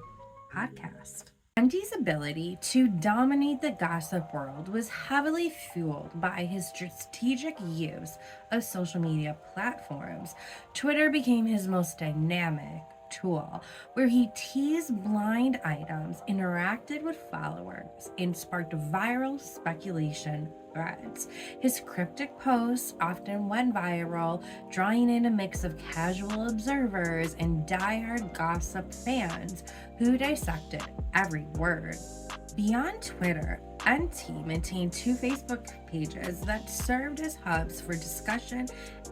Speaker 1: podcast. Enty's ability to dominate the gossip world was heavily fueled by his strategic use of social media platforms. Twitter became his most dynamic tool, where he teased blind items, interacted with followers, and sparked viral speculation threads. His cryptic posts often went viral, drawing in a mix of casual observers and diehard gossip fans who dissected every word. Beyond Twitter, Enty maintained 2 Facebook pages that served as hubs for discussion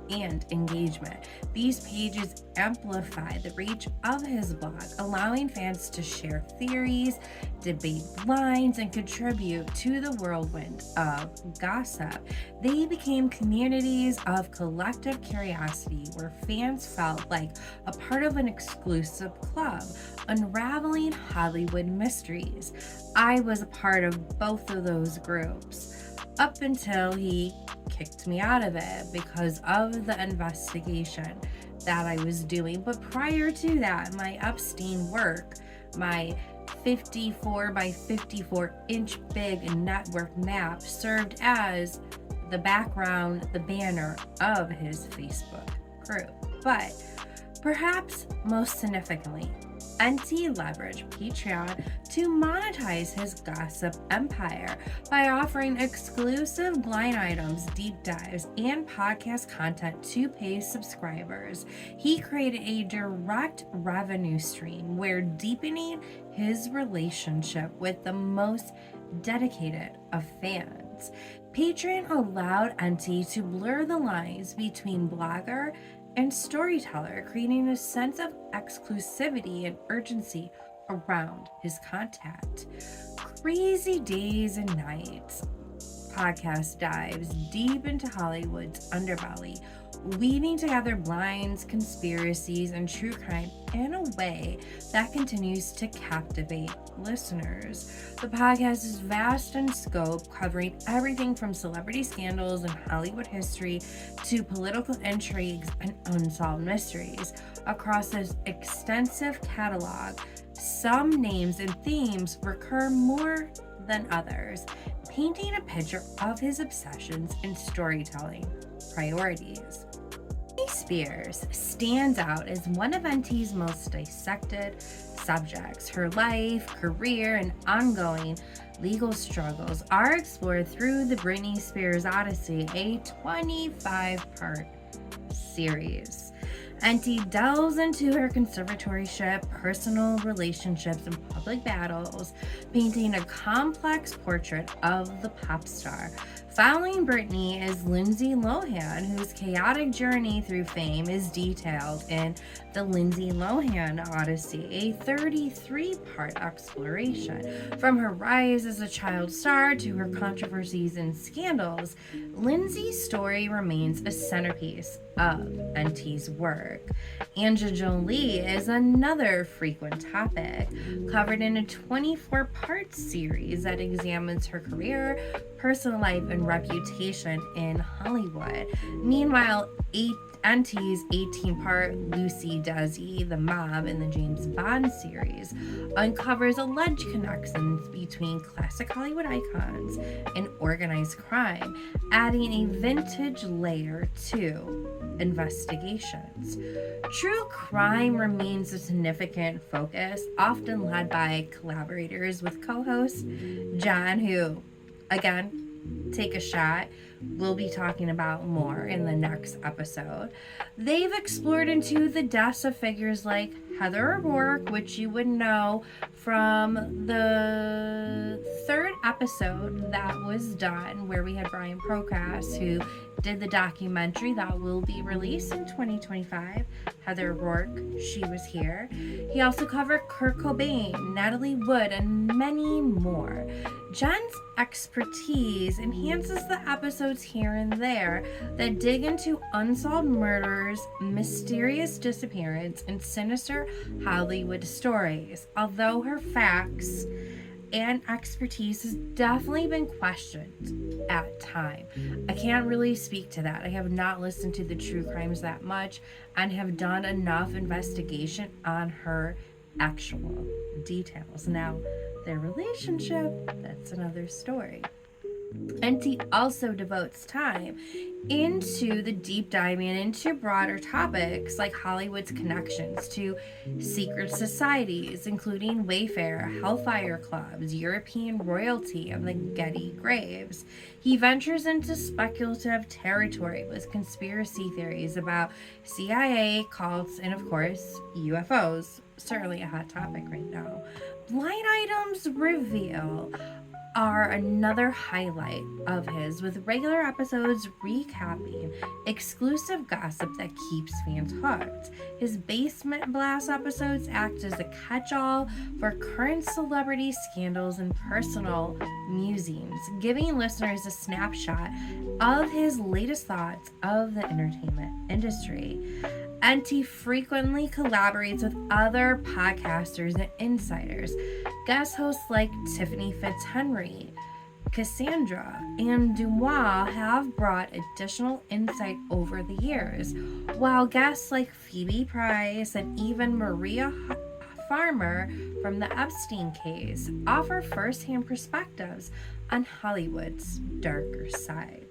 Speaker 1: and engagement. These pages amplify the reach of his blog, allowing fans to share theories, debate lines, and contribute to the whirlwind of gossip. They became communities of collective curiosity where fans felt like a part of an exclusive club, unraveling Hollywood mysteries. I was a part of both of those groups up until he kicked me out of it because of the investigation that I was doing. But prior to that, my Epstein work, my 54 by 54 inch big network map served as the background, the banner of his Facebook group. But perhaps most significantly, NT leveraged Patreon to monetize his gossip empire by offering exclusive blind items, deep dives, and podcast content to paid subscribers. He created a direct revenue stream where deepening his relationship with the most dedicated of fans. Patreon allowed NT to blur the lines between blogger and storyteller, creating a sense of exclusivity and urgency around his content. Crazy days and nights podcast dives deep into Hollywood's underbelly, weaving together blinds, conspiracies, and true crime in a way that continues to captivate listeners. The podcast is vast in scope, covering everything from celebrity scandals and Hollywood history to political intrigues and unsolved mysteries. Across this extensive catalog, some names and themes recur more than others, painting a picture of his obsessions and storytelling priorities. Britney Spears stands out as one of NT's most dissected subjects. Her life, career, and ongoing legal struggles are explored through the Britney Spears Odyssey, a 25-part series. NT delves into her conservatorship, personal relationships, and public battles, painting a complex portrait of the pop star. Following Britney is Lindsay Lohan, whose chaotic journey through fame is detailed in the Lindsay Lohan Odyssey, a 33-part exploration. From her rise as a child star to her controversies and scandals, Lindsay's story remains a centerpiece of NT's work. Angelina Jolie is another frequent topic, covered in a 24-part series that examines her career, personal life, and reputation in Hollywood. Meanwhile, NT's 18-part Lucy Desi, The Mob, and the James Bond series uncovers alleged connections between classic Hollywood icons and organized crime, adding a vintage layer to investigations. True crime remains a significant focus, often led by collaborators with co-host John, who, again, take a shot, we'll be talking about more in the next episode. They've explored into the deaths of figures like Heather O'Rourke, which you would know from the third episode that was done, where we had Brian Procas, who did the documentary that will be released in 2025. Heather O'Rourke, she was here. He also covered Kurt Cobain, Natalie Wood, and many more. Jen's expertise enhances the episodes here and there that dig into unsolved murders, mysterious disappearance, and sinister Hollywood stories. Although her facts and expertise has definitely been questioned at time, I can't really speak to that. I have not listened to the true crimes that much and have done enough investigation on her actual details. Now, their relationship, that's another story. NT also devotes time into the deep diving into broader topics like Hollywood's connections to secret societies, including Wayfair, Hellfire Clubs, European royalty, and the Getty Graves. He ventures into speculative territory with conspiracy theories about CIA, cults, and of course, UFOs. Certainly a hot topic right now. Blind items reveal are another highlight of his, with regular episodes recapping exclusive gossip that keeps fans hooked. His Basement Blast episodes act as a catch-all for current celebrity scandals and personal musings, giving listeners a snapshot of his latest thoughts of the entertainment industry. NT frequently collaborates with other podcasters and insiders, guest hosts like Tiffany Fitzhenry, Cassandra and Dumois have brought additional insight over the years, while guests like Phoebe Price and even Maria Farmer from the Epstein case offer first-hand perspectives on Hollywood's darker side.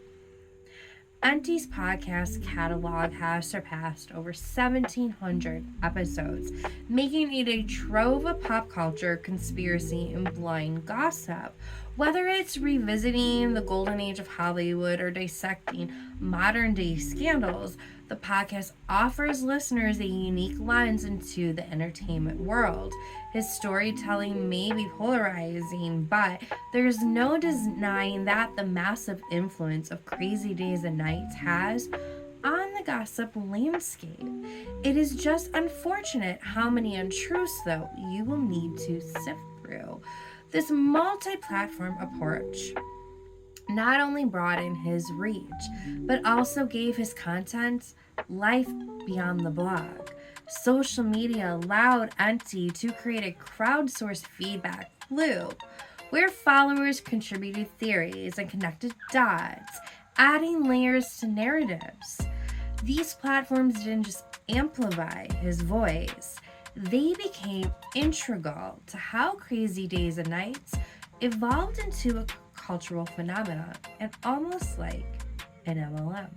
Speaker 1: Auntie's podcast catalog has surpassed over 1,700 episodes, making it a trove of pop culture, conspiracy, and blind gossip. Whether it's revisiting the golden age of Hollywood or dissecting modern-day scandals, the podcast offers listeners a unique lens into the entertainment world. His storytelling may be polarizing, but there's no denying that the massive influence of Crazy Days and Nights has on the gossip landscape. It is just unfortunate how many untruths, though, you will need to sift through. This multi-platform approach not only broadened his reach, but also gave his content life beyond the blog. Social media allowed Auntie to create a crowdsourced feedback loop where followers contributed theories and connected dots, adding layers to narratives. These platforms didn't just amplify his voice, they became integral to how Crazy Days and Nights evolved into a cultural phenomenon and almost like an MLM.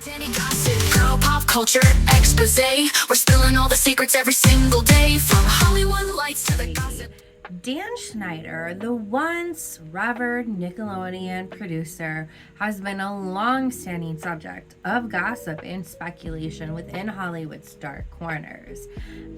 Speaker 2: Danny Gossip Girl, Pop Culture Exposé. We're spilling all the secrets every single day, from Hollywood lights to the gossip.
Speaker 1: Dan Schneider, the once revered Nickelodeon producer, has been a long-standing subject of gossip and speculation within Hollywood's dark corners.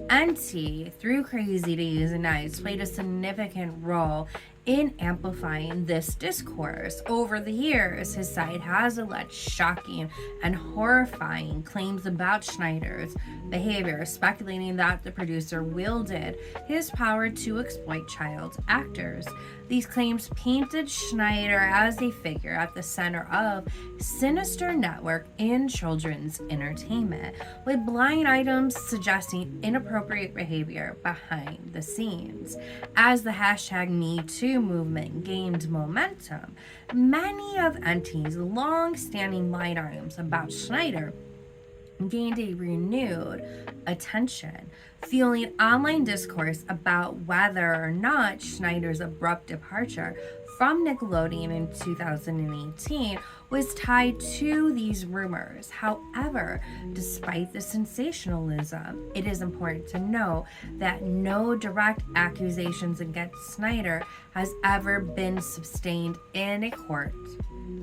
Speaker 1: Auntie, through Crazy Days and Nights, played a significant role in amplifying this discourse. Over the years, his site has alleged shocking and horrifying claims about Schneider's behavior, speculating that the producer wielded his power to exploit child actors. These claims painted Schneider as a figure at the center of sinister network in children's entertainment, with blind items suggesting inappropriate behavior behind the scenes. As the hashtag #MeToo movement gained momentum, many of Auntie's long-standing blind items about Schneider gained a renewed attention, fueling online discourse about whether or not Schneider's abrupt departure from Nickelodeon in 2018 was tied to these rumors. However, despite the sensationalism, it is important to note that no direct accusations against Schneider has ever been sustained in a court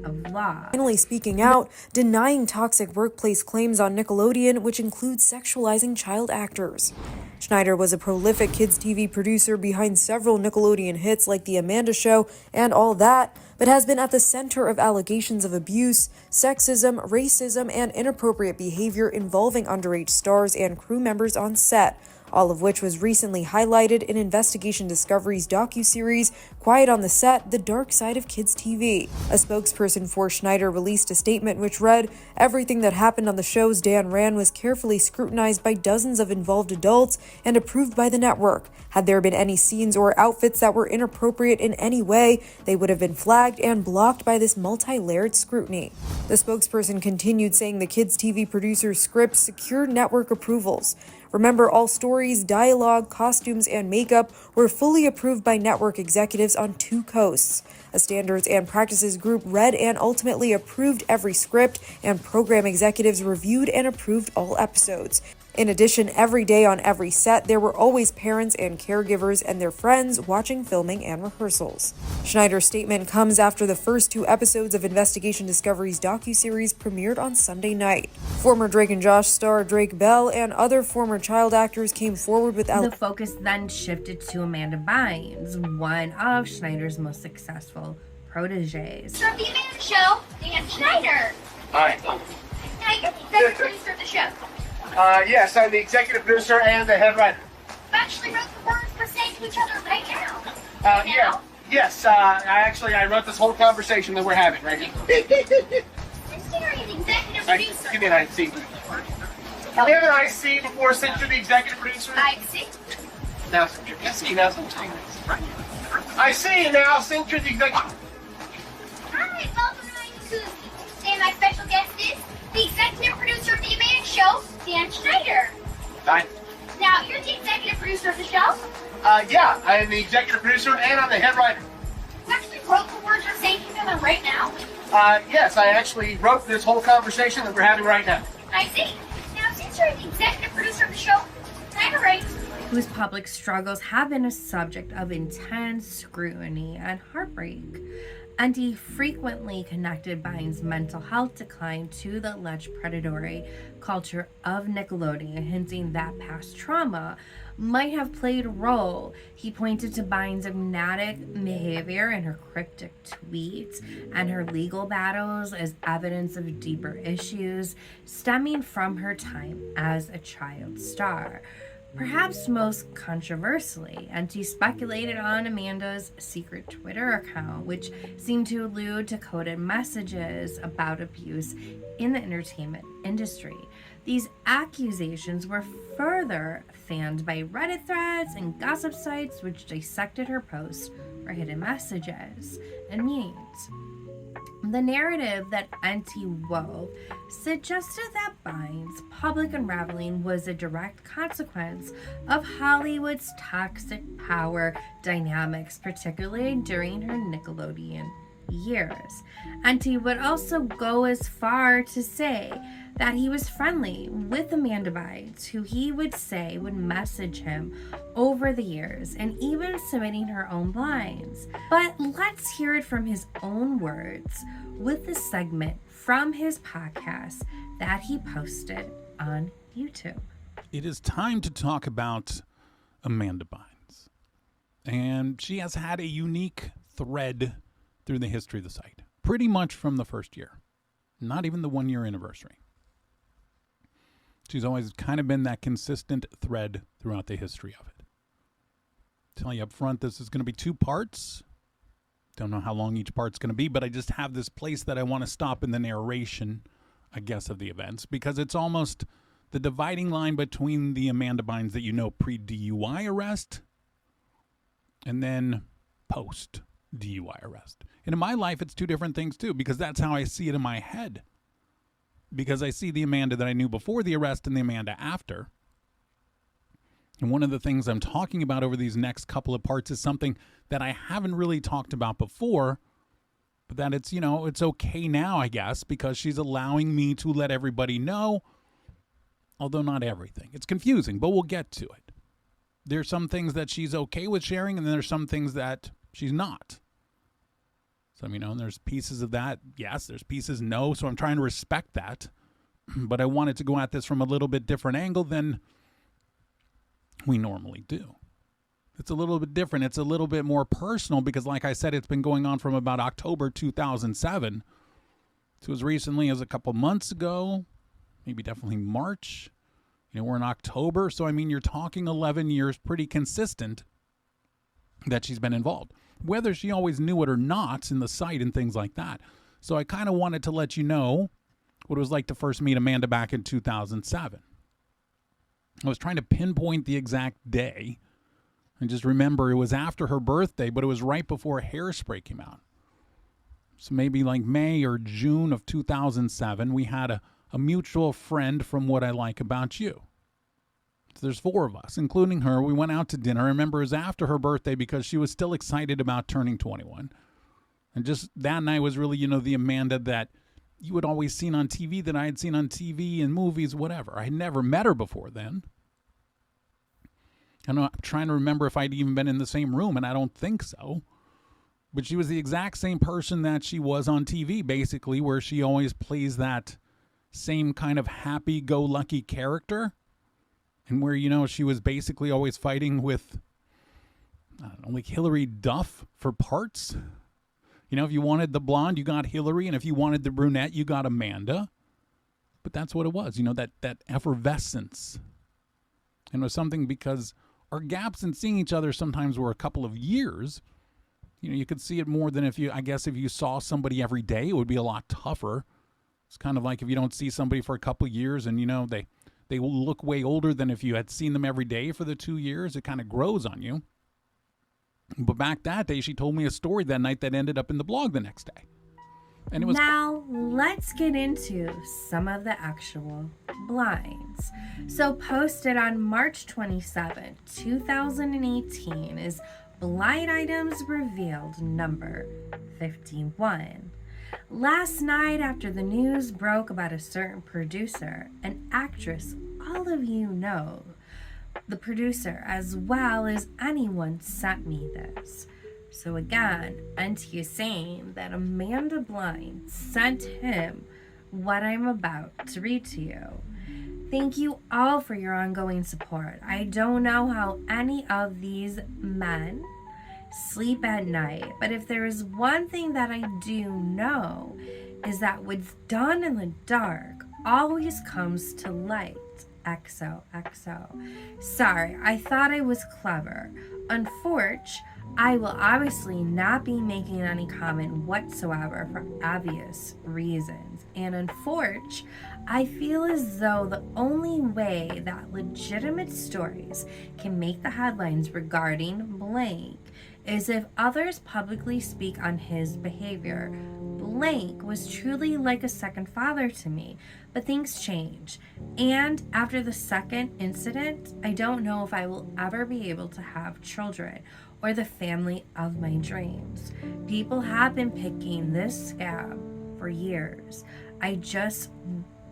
Speaker 1: of law.
Speaker 3: Finally speaking out, denying toxic workplace claims on Nickelodeon, which includes sexualizing child actors. Schneider was a prolific kids' TV producer behind several Nickelodeon hits like The Amanda Show and All That, but has been at the center of allegations of abuse, sexism, racism, and inappropriate behavior involving underage stars and crew members on set, all of which was recently highlighted in Investigation Discovery's docuseries Quiet on the Set, The Dark Side of Kids TV. A spokesperson for Schneider released a statement which read, "Everything that happened on the shows Dan ran was carefully scrutinized by dozens of involved adults and approved by the network. Had there been any scenes or outfits that were inappropriate in any way, they would have been flagged and blocked by this multi-layered scrutiny." The spokesperson continued saying the kids' TV producer's script secured network approvals. Remember, all stories, dialogue, costumes, and makeup were fully approved by network executives on 2 coasts. A standards and practices group read and ultimately approved every script, and program executives reviewed and approved all episodes. In addition, every day on every set, there were always parents and caregivers and their friends watching filming and rehearsals. Schneider's statement comes after the first 2 episodes of Investigation Discovery's docuseries premiered on Sunday night. Former Drake and Josh star Drake Bell and other former child actors came forward with
Speaker 1: The focus then shifted to Amanda Bynes, one of Schneider's most successful proteges.
Speaker 4: From the Amanda Show, Dan Schneider.
Speaker 5: Hi.
Speaker 4: Hi, you're the producer of the show.
Speaker 5: Yes, I'm the executive producer and the head writer.
Speaker 4: You actually wrote the words we're saying to each other right now.
Speaker 5: Yeah. Yes, I wrote this whole conversation that we're having right here.
Speaker 4: Sister and executive producer.
Speaker 5: Give me an IC. Can we have an IC before sent to the executive producer?
Speaker 4: I see.
Speaker 5: Now, yes, now, I see now, sent to the executive.
Speaker 4: producer of the show?
Speaker 5: Yeah, I am the executive producer and I'm the head writer.
Speaker 4: You actually wrote the words you're saying to them right now?
Speaker 5: Yes, I actually wrote this whole conversation that we're having right now.
Speaker 4: I see. Now, since you're the executive producer of the show, can I arrange?
Speaker 1: Whose public struggles have been a subject of intense scrutiny and heartbreak. And he frequently connected Bynes' mental health decline to the alleged predatory culture of Nickelodeon, hinting that past trauma might have played a role. He pointed to Bynes' agnostic behavior and her cryptic tweets and her legal battles as evidence of deeper issues stemming from her time as a child star. Perhaps most controversially, and he speculated on Amanda's secret Twitter account, which seemed to allude to coded messages about abuse in the entertainment industry. These accusations were further fanned by Reddit threads and gossip sites which dissected her posts for hidden messages and memes. The narrative that NT wove suggested that Bynes' public unraveling was a direct consequence of Hollywood's toxic power dynamics, particularly during her Nickelodeon years. NT would also go as far to say that he was friendly with Amanda Bynes, who he would say would message him over the years and even submitting her own lines. But let's hear it from his own words with the segment from his podcast that he posted on YouTube.
Speaker 6: It is time to talk about Amanda Bynes. And she has had a unique thread through the history of the site, pretty much from the first year, not even the 1 year anniversary. She's always kind of been that consistent thread throughout the history of it. Tell you up front, this is going to be 2 parts. Don't know how long each part's going to be, but I just have this place that I want to stop in the narration, I guess, of the events, because it's almost the dividing line between the Amanda Bynes that you know pre-DUI arrest and then post-DUI arrest. And in my life, it's 2 different things, too, because that's how I see it in my head. Because I see the Amanda that I knew before the arrest and the Amanda after. And one of the things I'm talking about over these next couple of parts is something that I haven't really talked about before, but that it's, it's okay now, I guess, because she's allowing me to let everybody know, although not everything. It's confusing, but we'll get to it. There's some things that she's okay with sharing, and then there's some things that she's not. So, there's pieces of that, yes, there's pieces no, so I'm trying to respect that. But I wanted to go at this from a little bit different angle than we normally do. It's a little bit different. It's a little bit more personal because, like I said, it's been going on from about October 2007 to as recently as a couple months ago, maybe definitely March. We're in October, so you're talking 11 years pretty consistent that she's been involved, whether she always knew it or not in the site and things like that. So I kind of wanted to let you know what it was like to first meet Amanda back in 2007. I was trying to pinpoint the exact day. And just remember, it was after her birthday, but it was right before Hairspray came out. So maybe like May or June of 2007, we had a mutual friend from What I Like About You. So there's 4 of us, including her. We went out to dinner. I remember it was after her birthday because she was still excited about turning 21. And just that night was really, the Amanda that you had always seen on TV, that I had seen on TV and movies, whatever. I had never met her before then. I'm trying to remember if I'd even been in the same room, and I don't think so. But she was the exact same person that she was on TV, basically, where she always plays that same kind of happy-go-lucky character. And where, she was basically always fighting with, I don't know, like Hillary Duff for parts. If you wanted the blonde, you got Hillary. And if you wanted the brunette, you got Amanda. But that's what it was, that effervescence. And it was something because our gaps in seeing each other sometimes were a couple of years. You could see it more than if you saw somebody every day, it would be a lot tougher. It's kind of like if you don't see somebody for a couple of years and, they will look way older than if you had seen them every day for the 2 years. It kind of grows on you. But back that day, she told me a story that night that ended up in the blog the next day. And it was
Speaker 1: Now, let's get into some of the actual blinds. So, posted on March 27, 2018, is Blind Items Revealed number 51. Last night, after the news broke about a certain producer, an actress all of you know, the producer as well as anyone sent me this. So again, Auntie is saying that Amanda Bynes sent him what I'm about to read to you. Thank you all for your ongoing support. I don't know how any of these men sleep at night, but if there is one thing that I do know is that what's done in the dark always comes to light. XOXO. Sorry, I thought I was clever. Unfortunately, I will obviously not be making any comment whatsoever for obvious reasons. And unfortunately, I feel as though the only way that legitimate stories can make the headlines regarding blank is if others publicly speak on his behavior. Blank was truly like a second father to me, but things change. And after the second incident, I don't know if I will ever be able to have children or the family of my dreams. People have been picking this scab for years. I just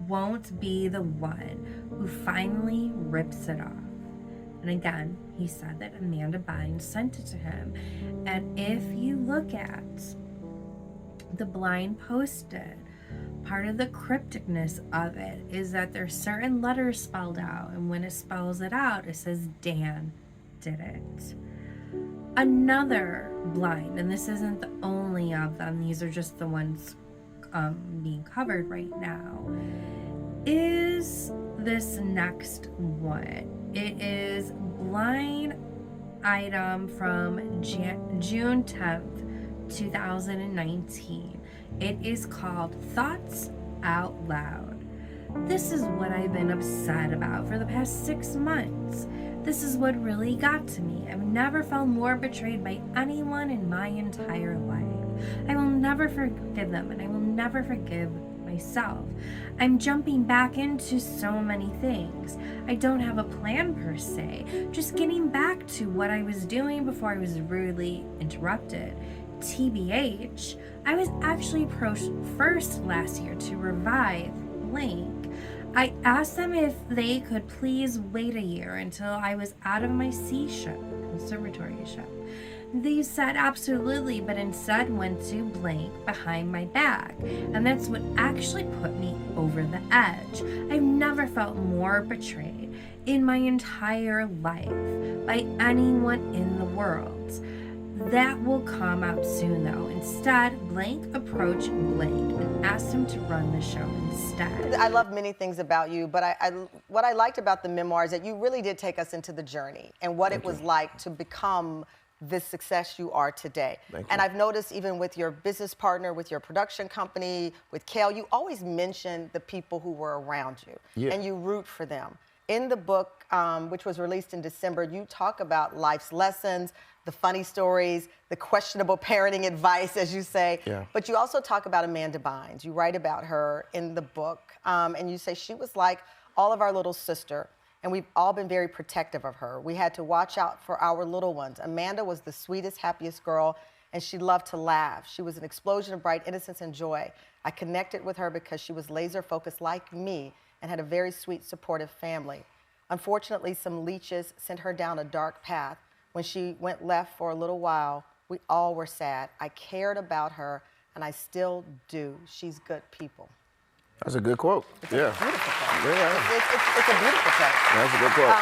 Speaker 1: won't be the one who finally rips it off. And again, he said that Amanda Bynes sent it to him. And if you look at the blind posted, part of the crypticness of it is that there's certain letters spelled out, and when it spells it out, it says Dan did it. Another blind, and this isn't the only of them, these are just the ones being covered right now, is this next one. It is blind item from June 10th, 2019. It is called Thoughts Out Loud. This is what I've been upset about for the past 6 months. This is what really got to me. I've never felt more betrayed by anyone in my entire life. I will never forgive them, and I will never forgive myself. I'm jumping back into so many things. I don't have a plan per se, just getting back to what I was doing before I was rudely interrupted. TBH, I was actually approached first last year to revive blank. I asked them if they could please wait a year until I was out of my conservatorship. They said absolutely, but instead went to blank behind my back. And that's what actually put me over the edge. I've never felt more betrayed in my entire life by anyone in the world. That will come out soon though. Instead, blank approached blank and asked him to run the show instead.
Speaker 7: I love many things about you, but what I liked about the memoir is that you really did take us into the journey and what it was like to become this success you are today. And I've noticed even with your business partner, with your production company, with Kale, you always mention the people who were around you and you root for them. In the book, which was released in December, you talk about life's lessons, the funny stories, the questionable parenting advice, as you say. But you also talk about Amanda Bynes. You write about her in the book, and you say she was like all of our little sister, and we've all been very protective of her. We had to watch out for our little ones. Amanda was the sweetest, happiest girl, and she loved to laugh. She was an explosion of bright innocence and joy. I connected with her because she was laser focused like me and had a very sweet, supportive family. Unfortunately, some leeches sent her down a dark path. When she went left for a little while, we all were sad. I cared about her, and I still do. She's good people.
Speaker 8: That's a good quote.
Speaker 7: It's a beautiful quote. It's a beautiful quote.
Speaker 8: That's a good quote.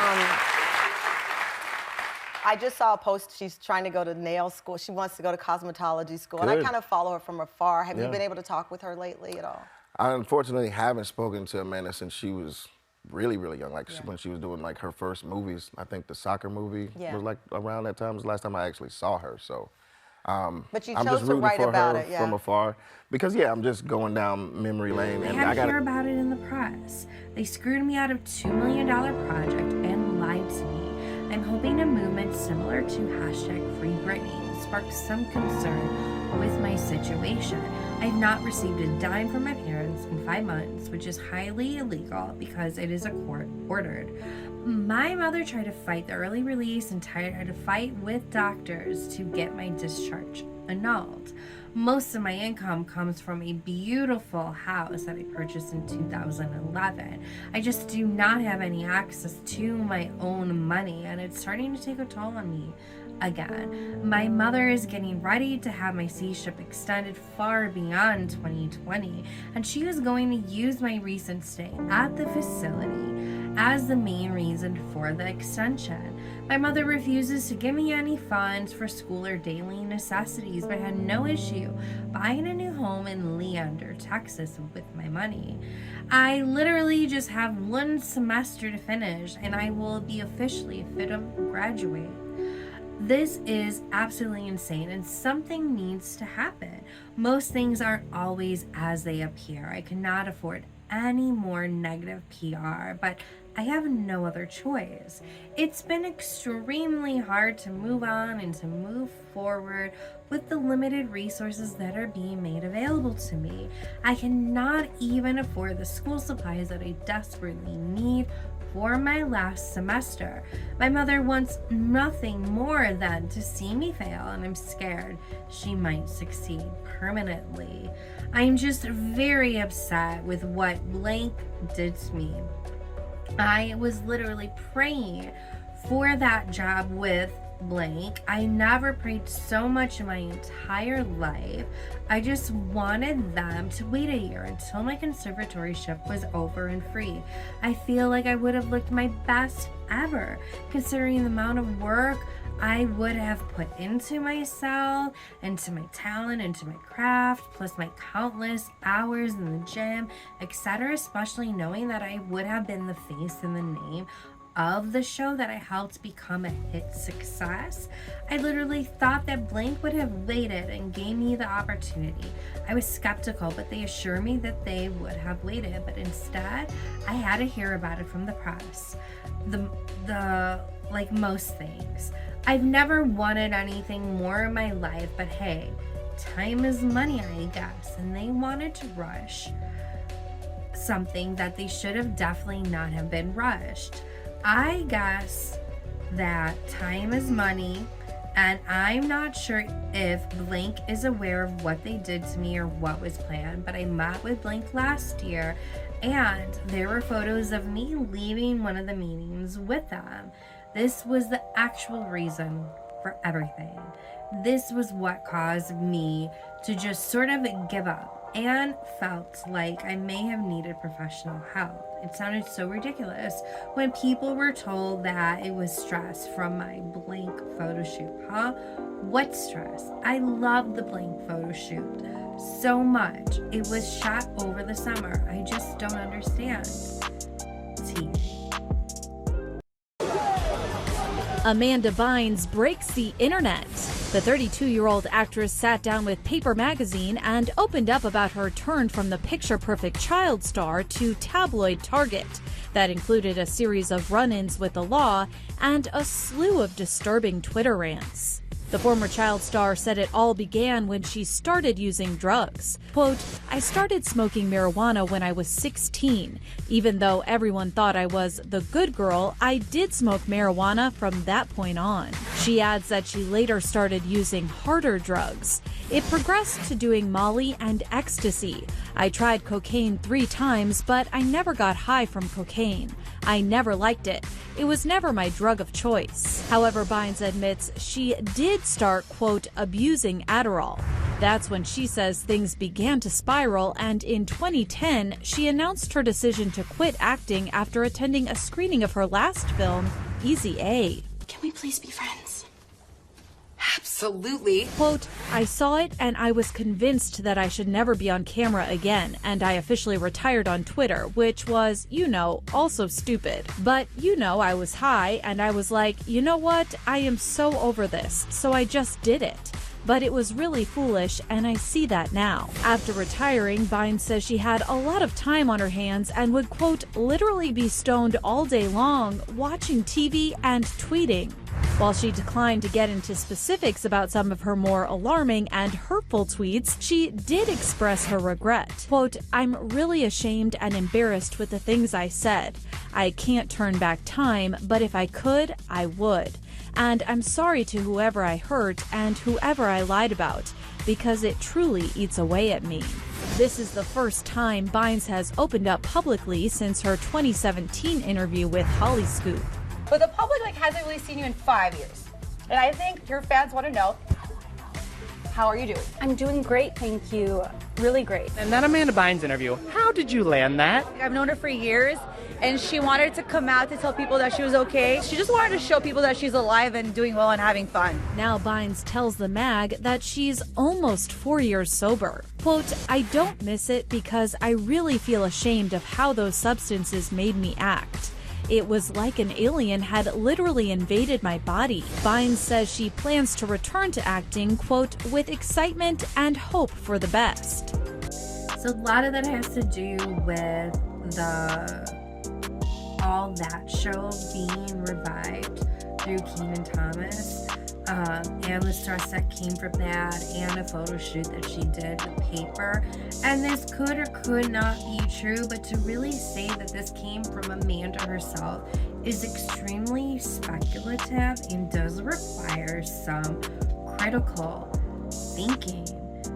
Speaker 7: I just saw a post. She's trying to go to nail school. She wants to go to cosmetology school, and I kind of follow her from afar. Have you been able to talk with her lately at all?
Speaker 8: I unfortunately haven't spoken to Amanda since she was really, really young. Like when she was doing like her first movies. I think the soccer movie was like around that time. It was the last time I actually saw her. So.
Speaker 7: But you
Speaker 8: I'm
Speaker 7: chose
Speaker 8: just
Speaker 7: to
Speaker 8: rooting
Speaker 7: write
Speaker 8: for
Speaker 7: about
Speaker 8: her
Speaker 7: it,
Speaker 8: from afar because I'm just going down memory lane.
Speaker 1: I
Speaker 8: And
Speaker 1: had
Speaker 8: I
Speaker 1: to hear about it in the press. They screwed me out of $2 million project and lied to me. I'm hoping a movement similar to #FreeBritney is sparked some concern with my situation. I've not received a dime from my parents in 5 months, which is highly illegal because it is a court-ordered. My mother tried to fight the early release and tried to fight with doctors to get my discharge annulled. Most of my income comes from a beautiful house that I purchased in 2011. I just do not have any access to my own money, and it's starting to take a toll on me again. My mother is getting ready to have my C-ship extended far beyond 2020, and she is going to use my recent stay at the facility as the main reason for the extension. My mother refuses to give me any funds for school or daily necessities, but had no issue buying a new home in Leander, Texas with my money. I literally just have 1 semester to finish, and I will be officially fit to graduate. This is absolutely insane, and something needs to happen. Most things aren't always as they appear. I cannot afford any more negative PR, but I have no other choice. It's been extremely hard to move on and to move forward with the limited resources that are being made available to me. I cannot even afford the school supplies that I desperately need for my last semester. My mother wants nothing more than to see me fail, and I'm scared she might succeed permanently. I'm just very upset with what blank did to me. I was literally praying for that job with blank. I never prayed so much in my entire life. I just wanted them to wait a year until my conservatorship was over and free. I feel like I would have looked my best ever, considering the amount of work I would have put into myself, into my talent, into my craft, plus my countless hours in the gym, etc., especially knowing that I would have been the face and the name of the show that I helped become a hit success. I literally thought that blank would have waited and gave me the opportunity. I was skeptical, but they assured me that they would have waited, but instead I had to hear about it from the press. Like most things, I've never wanted anything more in my life, but hey, time is money, I guess, and they wanted to rush something that they should have definitely not have been rushed. I guess that time is money, and I'm not sure if blank is aware of what they did to me or what was planned, but I met with blank last year, and there were photos of me leaving one of the meetings with them. This was the actual reason for everything. This was what caused me to just sort of give up and felt like I may have needed professional help. It sounded so ridiculous when people were told that it was stress from my blank photo shoot. Huh? What stress? I love the blank photo shoot so much. It was shot over the summer. I just don't understand. T.
Speaker 9: Amanda Bynes breaks the internet. The 32-year-old actress sat down with Paper magazine and opened up about her turn from the picture-perfect child star to tabloid target. That included a series of run-ins with the law and a slew of disturbing Twitter rants. The former child star said it all began when she started using drugs. Quote, "I started smoking marijuana when I was 16. Even though everyone thought I was the good girl, I did smoke marijuana from that point on." She adds that she later started using harder drugs. It progressed to doing Molly and ecstasy. "I tried cocaine 3 times, but I never got high from cocaine. I never liked it. It was never my drug of choice." However, Bynes admits she did start, quote, abusing Adderall. That's when she says things began to spiral, and in 2010, she announced her decision to quit acting after attending a screening of her last film, Easy A.
Speaker 10: "Can we please be friends?" "Absolutely."
Speaker 9: Quote, "I saw it and I was convinced that I should never be on camera again, and I officially retired on Twitter, which was, also stupid. But, I was high and I was like, you know what, I am so over this, so I just did it. But it was really foolish, and I see that now." After retiring, Bynes says she had a lot of time on her hands and would, quote, literally be stoned all day long, watching TV and tweeting. While she declined to get into specifics about some of her more alarming and hurtful tweets, she did express her regret. Quote, "I'm really ashamed and embarrassed with the things I said. I can't turn back time, but if I could, I would. And I'm sorry to whoever I hurt and whoever I lied about, because it truly eats away at me." This is the first time Bynes has opened up publicly since her 2017 interview with Holly Scoop.
Speaker 10: But the public hasn't really seen you in 5 years. And I think your fans want to know, how are you doing?
Speaker 11: I'm doing great, thank you. Really great.
Speaker 5: And that Amanda Bynes interview, how did you land that?
Speaker 10: I've known her for years, and she wanted to come out to tell people that she was okay. She just wanted to show people that she's alive and doing well and having fun.
Speaker 9: Now Bynes tells the mag that she's almost 4 years sober. Quote, "I don't miss it because I really feel ashamed of how those substances made me act. It was like an alien had literally invaded my body." Bynes says she plans to return to acting, quote, "with excitement and hope for the best."
Speaker 1: So a lot of that has to do with all that show being revived through Kenan Thomas, and the stress that came from that, and a photo shoot that she did with Paper. And this could or could not be true, but to really say that this came from Amanda herself is extremely speculative and does require some critical thinking.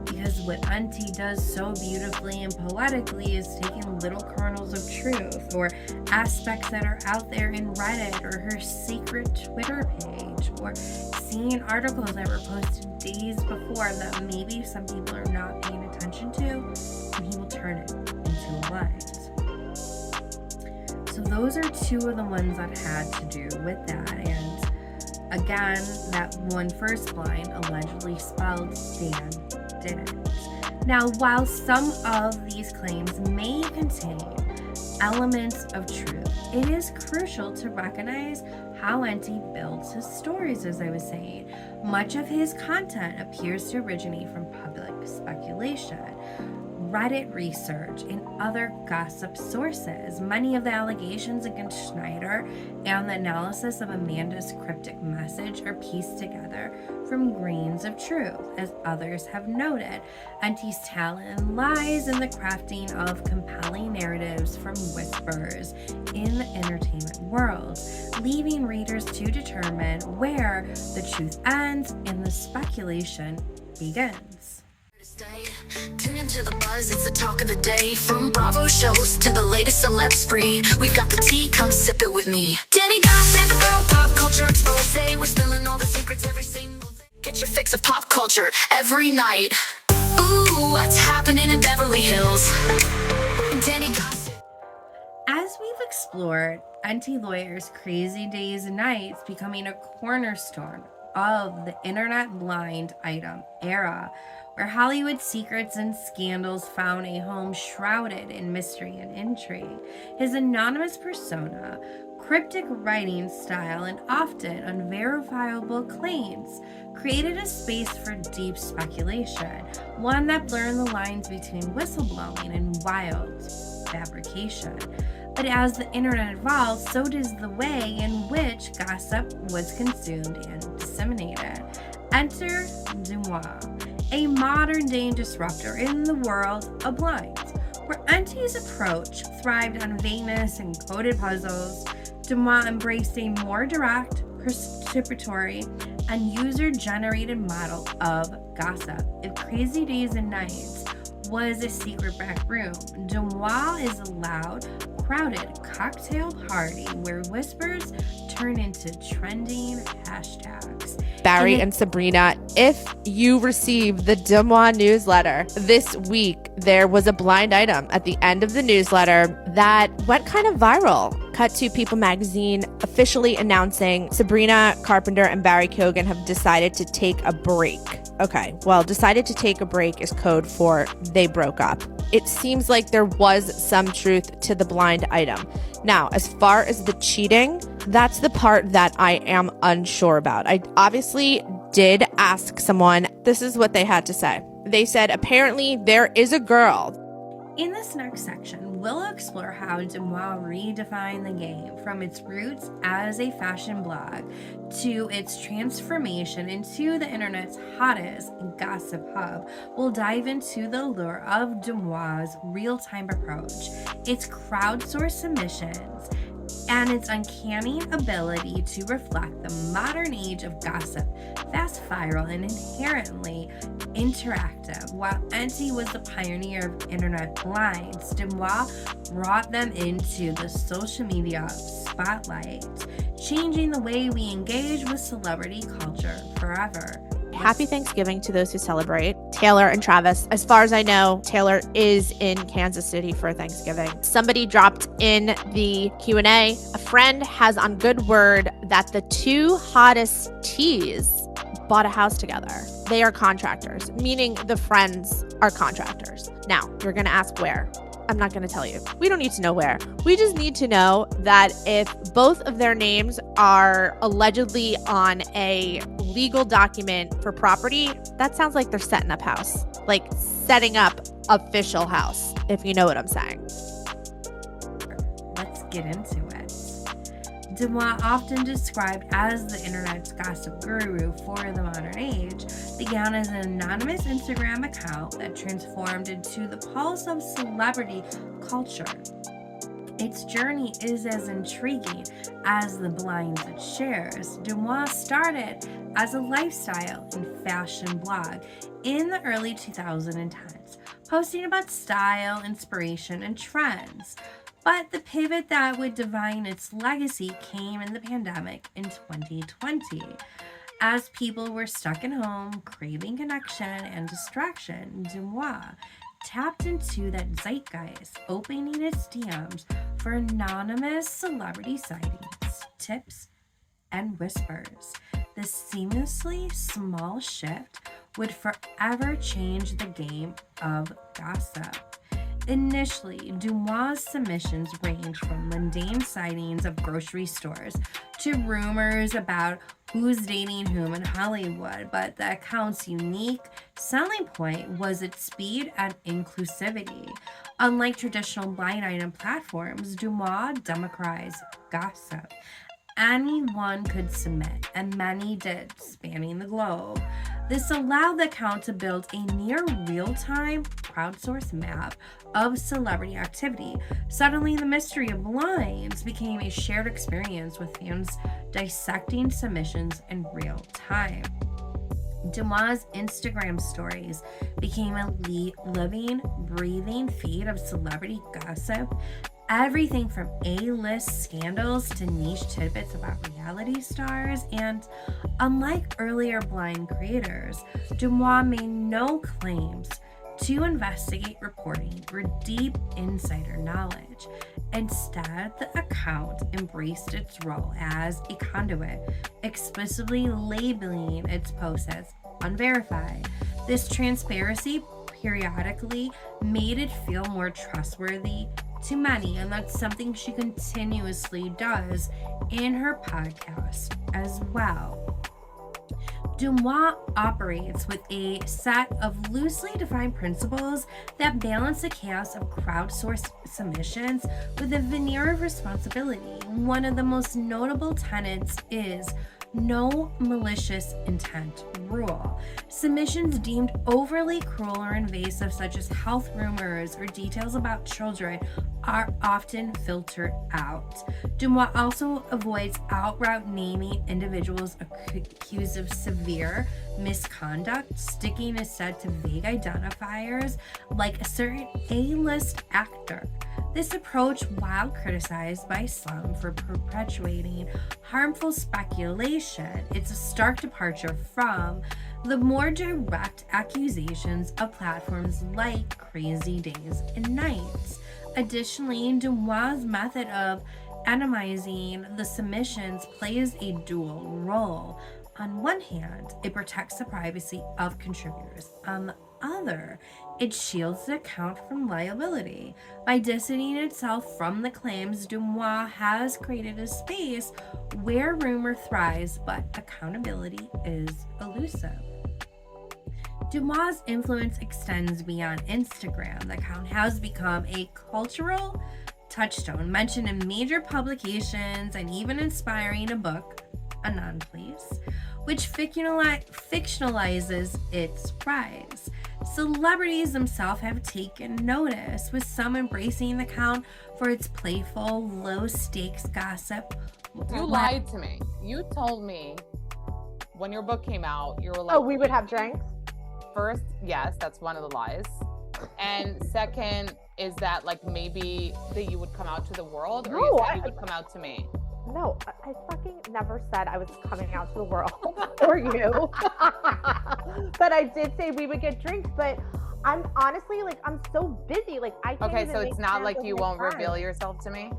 Speaker 1: Because what Auntie does so beautifully and poetically is taking little kernels of truth or aspects that are out there in Reddit or her secret Twitter page, or seeing articles that were posted days before that maybe some people are not paying attention to, and he will turn it into a light. So those are two of the ones that had to do with that. And again, that one first line allegedly spelled Dan didn't. Now, while some of these claims may contain elements of truth, it is crucial to recognize how Auntie builds his stories, as I was saying. Much of his content appears to originate from public speculation, Reddit research, and other gossip sources. Many of the allegations against Schneider and the analysis of Amanda's cryptic message are pieced together from grains of truth, as others have noted. Auntie's talent lies in the crafting of compelling narratives from whispers in the entertainment world, leaving readers to determine where the truth ends and the speculation begins.
Speaker 2: Tune into the buzz, it's the talk of the day. From Bravo shows to the latest celeb spree, we've got the tea, come sip it with me. Danny Gossip Girl, Pop Culture Exposé, we're spilling all the secrets every single day. Get your fix of pop culture every night. Ooh, what's happening in Beverly Hills? Danny Gossip.
Speaker 1: As we've explored Auntie Lawyer's crazy days and nights becoming a cornerstone of the internet blind item era, where Hollywood secrets and scandals found a home shrouded in mystery and intrigue, his anonymous persona, cryptic writing style, and often unverifiable claims created a space for deep speculation, one that blurred the lines between whistleblowing and wild fabrication. But as the internet evolved, so does the way in which gossip was consumed and disseminated. Enter Dumois, a modern-day disruptor in the world of blinds. Where Auntie's approach thrived on vagueness and coded puzzles, Dumois embraced a more direct, participatory, and user-generated model of gossip. If Crazy Days and Nights was a secret back room, Dumois is a loud, crowded cocktail party where whispers turn into trending hashtags.
Speaker 12: Barry and Sabrina, if you receive the Dumois newsletter this week, there was a blind item at the end of the newsletter that went kind of viral. Cut to People magazine officially announcing Sabrina Carpenter and Barry Keoghan have decided to take a break. Okay, well, decided to take a break is code for they broke up. It seems like there was some truth to the blind item. Now, as far as the cheating, that's the part that I am unsure about. I obviously did ask someone. This is what they had to say. They said, apparently there is a girl
Speaker 1: In this next section, we'll explore how Deuxmoi redefined the game from its roots as a fashion blog to its transformation into the internet's hottest gossip hub. We'll dive into the allure of Deuxmoi's real-time approach, its crowdsourced submissions, and its uncanny ability to reflect the modern age of gossip, fast, viral, and inherently interactive. While Enty was the pioneer of internet blinds, Deuxmoi brought them into the social media spotlight, changing the way we engage with celebrity culture forever.
Speaker 12: Happy Thanksgiving to those who celebrate. Taylor and Travis. As far as I know, Taylor is in Kansas City for Thanksgiving. Somebody dropped in the Q&A. A friend has on good word that the two hottest T's bought a house together. They are contractors, meaning the friends are contractors. Now, you're going to ask where. I'm not going to tell you. We don't need to know where. We just need to know that if both of their names are allegedly on a legal document for property, that sounds like they're setting up house, like setting up official house, if you know what I'm saying.
Speaker 1: Let's get into it. Deuxmoi, often described as the internet's gossip guru for the modern age, began as an anonymous Instagram account that transformed into the pulse of celebrity culture. Its journey is as intriguing as the blinds it shares. Deuxmoi started as a lifestyle and fashion blog in the early 2010s, posting about style, inspiration, and trends. But the pivot that would define its legacy came in the pandemic in 2020. As people were stuck at home, craving connection and distraction, Deuxmoi tapped into that zeitgeist, opening its DMs for anonymous celebrity sightings, tips, and whispers. This seamlessly small shift would forever change the game of gossip. Initially, Deuxmoi's submissions ranged from mundane sightings of grocery stores to rumors about who's dating whom in Hollywood, but the account's unique selling point was its speed and inclusivity. Unlike traditional blind item platforms, Deuxmoi democratized gossip. Anyone could submit, and many did, spanning the globe. This allowed the account to build a near real-time crowdsourced map of celebrity activity. Suddenly, the mystery of blinds became a shared experience with fans dissecting submissions in real time. Deuxmoi's Instagram stories became a living, breathing feed of celebrity gossip. Everything from A-list scandals to niche tidbits about reality stars, and unlike earlier blind creators, Deuxmoi made no claims to investigate reporting or deep insider knowledge. Instead, the account embraced its role as a conduit, explicitly labeling its posts as unverified. This transparency periodically made it feel more trustworthy to many, and that's something she continuously does in her podcast as well. Deuxmoi operates with a set of loosely defined principles that balance the chaos of crowdsourced submissions with a veneer of responsibility. One of the most notable tenets is no malicious intent rule. Submissions deemed overly cruel or invasive, such as health rumors or details about children, are often filtered out. Deuxmoi also avoids outright naming individuals accused of severe misconduct, sticking instead to vague identifiers like a certain A-list actor. This approach, while criticized by some for perpetuating harmful speculation, it's a stark departure from the more direct accusations of platforms like Crazy Days and Nights. Additionally, Deuxmoi's method of anonymizing the submissions plays a dual role. On one hand, it protects the privacy of contributors. On the other, it shields the account from liability. By distancing itself from the claims, Deuxmoi has created a space where rumor thrives, but accountability is elusive. Dumois' influence extends beyond Instagram. The account has become a cultural touchstone, mentioned in major publications and even inspiring a book, A Nun Place, which fictionalizes its rise. Celebrities themselves have taken notice, with some embracing the account for its playful, low-stakes gossip.
Speaker 13: You lied to me. You told me when your book came out, you were like,
Speaker 11: oh, we would have drinks?
Speaker 13: First, yes, that's one of the lies. And second is that like maybe that you would come out to the world, or you said you would come out to me.
Speaker 11: No, I fucking never said I was coming out to the world or you. But I did say we would get drinks, but I'm honestly like, I'm so busy. Like I can't
Speaker 13: Okay,
Speaker 11: even
Speaker 13: so
Speaker 11: make
Speaker 13: it's not
Speaker 11: plans
Speaker 13: like
Speaker 11: with
Speaker 13: you
Speaker 11: my
Speaker 13: won't
Speaker 11: friends.
Speaker 13: reveal yourself to me?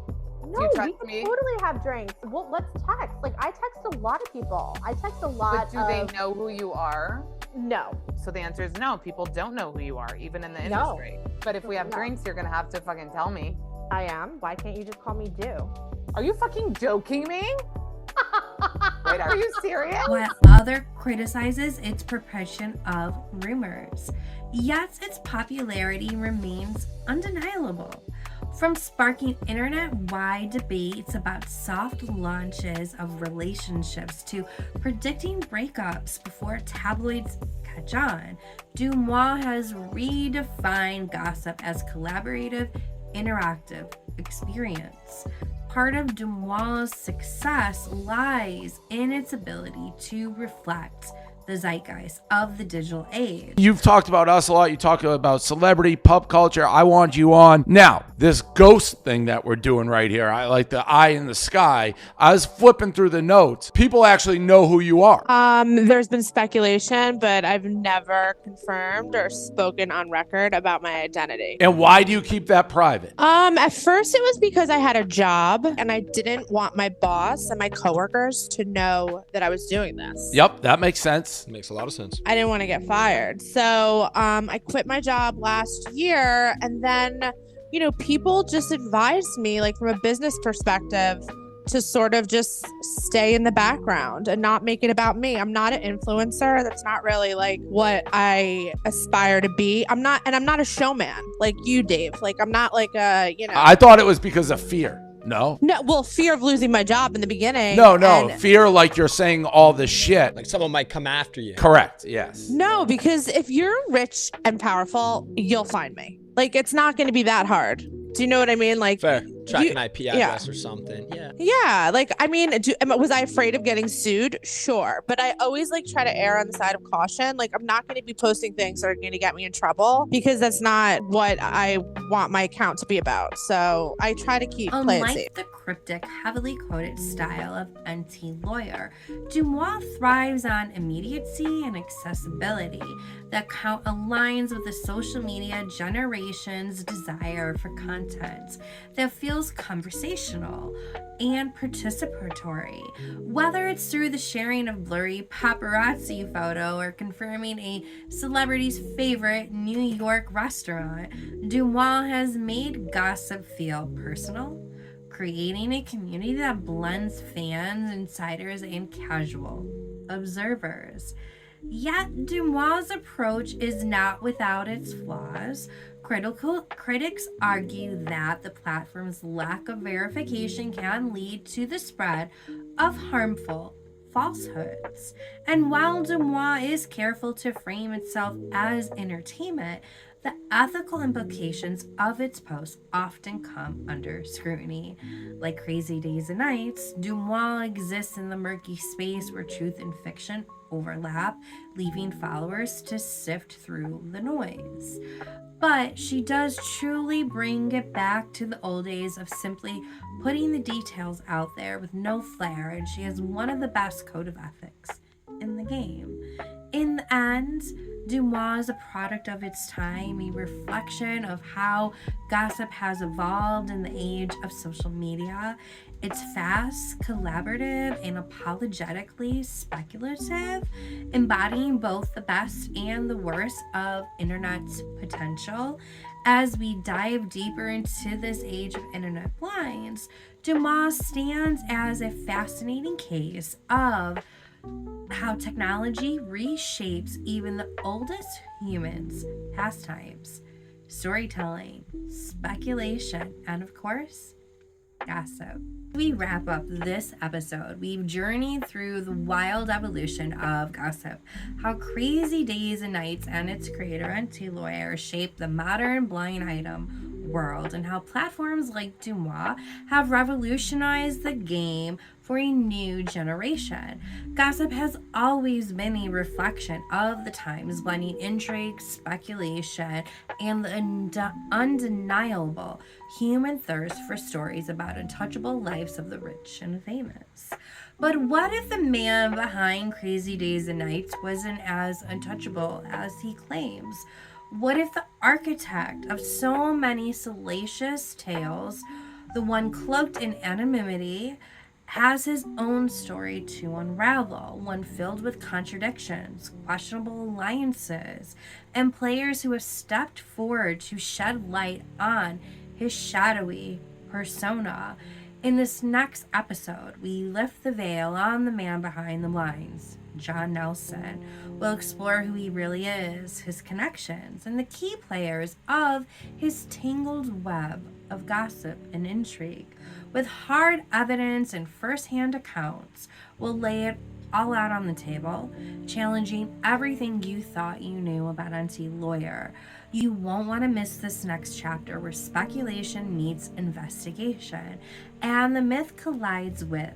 Speaker 11: No,
Speaker 13: Do you
Speaker 11: we
Speaker 13: trust
Speaker 11: could
Speaker 13: me?
Speaker 11: totally have drinks. Well, let's text. Like I text a lot of people. I text a lot.
Speaker 13: But do they know who you are?
Speaker 11: No.
Speaker 13: So the answer is no. People don't know who you are, even in the industry. But if we have drinks, you're gonna have to fucking tell me.
Speaker 11: I am. Why can't you just call me Do?
Speaker 13: Are you fucking joking me? Wait, are you serious?
Speaker 1: While other criticizes its perpetuation of rumors, yet its popularity remains undeniable. From sparking internet-wide debates about soft launches of relationships to predicting breakups before tabloids catch on, Dumois has redefined gossip as collaborative, interactive experience. Part of Dumois' success lies in its ability to reflect the zeitgeist of the digital age.
Speaker 14: You've talked about us a lot. You talk about celebrity, pop culture. I want you on. Now, this ghost thing that we're doing right here, I like the eye in the sky. I was flipping through the notes. People actually know who you are.
Speaker 12: There's been speculation, but I've never confirmed or spoken on record about my identity.
Speaker 14: And why do you keep that private?
Speaker 12: At first it was because I had a job and I didn't want my boss and my coworkers to know that I was doing this.
Speaker 14: Yep, that makes sense.
Speaker 15: Makes a lot of sense.
Speaker 12: I didn't want to get fired. So I quit my job last year, and then, people just advised me, like from a business perspective, to sort of just stay in the background and not make it about me. I'm not an influencer. That's not really like what I aspire to be. I'm not a showman like you, Dave. Like I'm not like
Speaker 14: I thought it was because of fear. No,
Speaker 12: well, fear of losing my job in the beginning.
Speaker 14: No, fear like you're saying all this shit.
Speaker 15: Like someone might come after you.
Speaker 14: Correct, yes.
Speaker 12: No, because if you're rich and powerful, you'll find me. Like, it's not going to be that hard. Do you know what I mean? Like,
Speaker 15: fair. Track an IP address or something. Yeah.
Speaker 12: Yeah. Like, I mean, was I afraid of getting sued? Sure. But I always like try to err on the side of caution. Like, I'm not going to be posting things that are going to get me in trouble because that's not what I want my account to be about. So I try to keep playing safe.
Speaker 1: Unlike the cryptic, heavily coded style of NT Lawyer, Dumois thrives on immediacy and accessibility. The account aligns with the social media generation's desire for content that feels conversational and participatory. Whether it's through the sharing of blurry paparazzi photo or confirming a celebrity's favorite New York restaurant, Dumois has made gossip feel personal, creating a community that blends fans, insiders, and casual observers. Yet Dumois' approach is not without its flaws. Critics argue that the platform's lack of verification can lead to the spread of harmful falsehoods. And while Dumois is careful to frame itself as entertainment, the ethical implications of its posts often come under scrutiny. Like Crazy Days and Nights, Dumois exists in the murky space where truth and fiction overlap, leaving followers to sift through the noise. But she does truly bring it back to the old days of simply putting the details out there with no flair, and she has one of the best code of ethics in the game. In the end, Dumois is a product of its time, a reflection of how gossip has evolved in the age of social media. It's fast, collaborative, and apologetically speculative, embodying both the best and the worst of internet's potential. As we dive deeper into this age of internet blinds, Dumois stands as a fascinating case of how technology reshapes even the oldest humans' pastimes, storytelling, speculation, and of course, gossip. We wrap up this episode. We've journeyed through the wild evolution of gossip, how Crazy Days and Nights and its creator, Auntie Lawyer, shaped the modern blind item world, and how platforms like Dumois have revolutionized the game for a new generation. Gossip has always been a reflection of the times, blending intrigue, speculation, and the undeniable human thirst for stories about untouchable lives of the rich and famous. But what if the man behind Crazy Days and Nights wasn't as untouchable as he claims? What if the architect of so many salacious tales, the one cloaked in anonymity, has his own story to unravel, one filled with contradictions, questionable alliances, and players who have stepped forward to shed light on his shadowy persona? In this next episode, we lift the veil on the man behind the blinds, John Nelson. We'll explore who he really is, his connections, and the key players of his tangled web of gossip and intrigue. With hard evidence and first-hand accounts, we'll lay it all out on the table, challenging everything you thought you knew about Auntie Lawyer. You won't want to miss this next chapter where speculation meets investigation and the myth collides with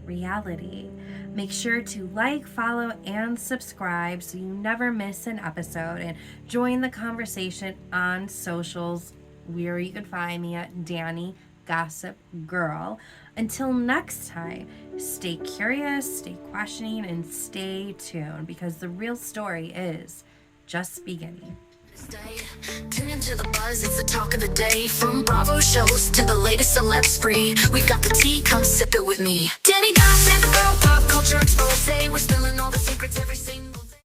Speaker 1: reality. Make sure to like, follow, and subscribe so you never miss an episode, and join the conversation on socials where you can find me at Danny Gossip Girl. Until next time, stay curious, stay questioning, and stay tuned, because the real story is just beginning.
Speaker 2: Tune into the buzz, it's the talk of the day. From Bravo shows to the latest celeb spree, we've got the tea, come sip it with me. Danny Gossip Girl, Pop Culture Exposé.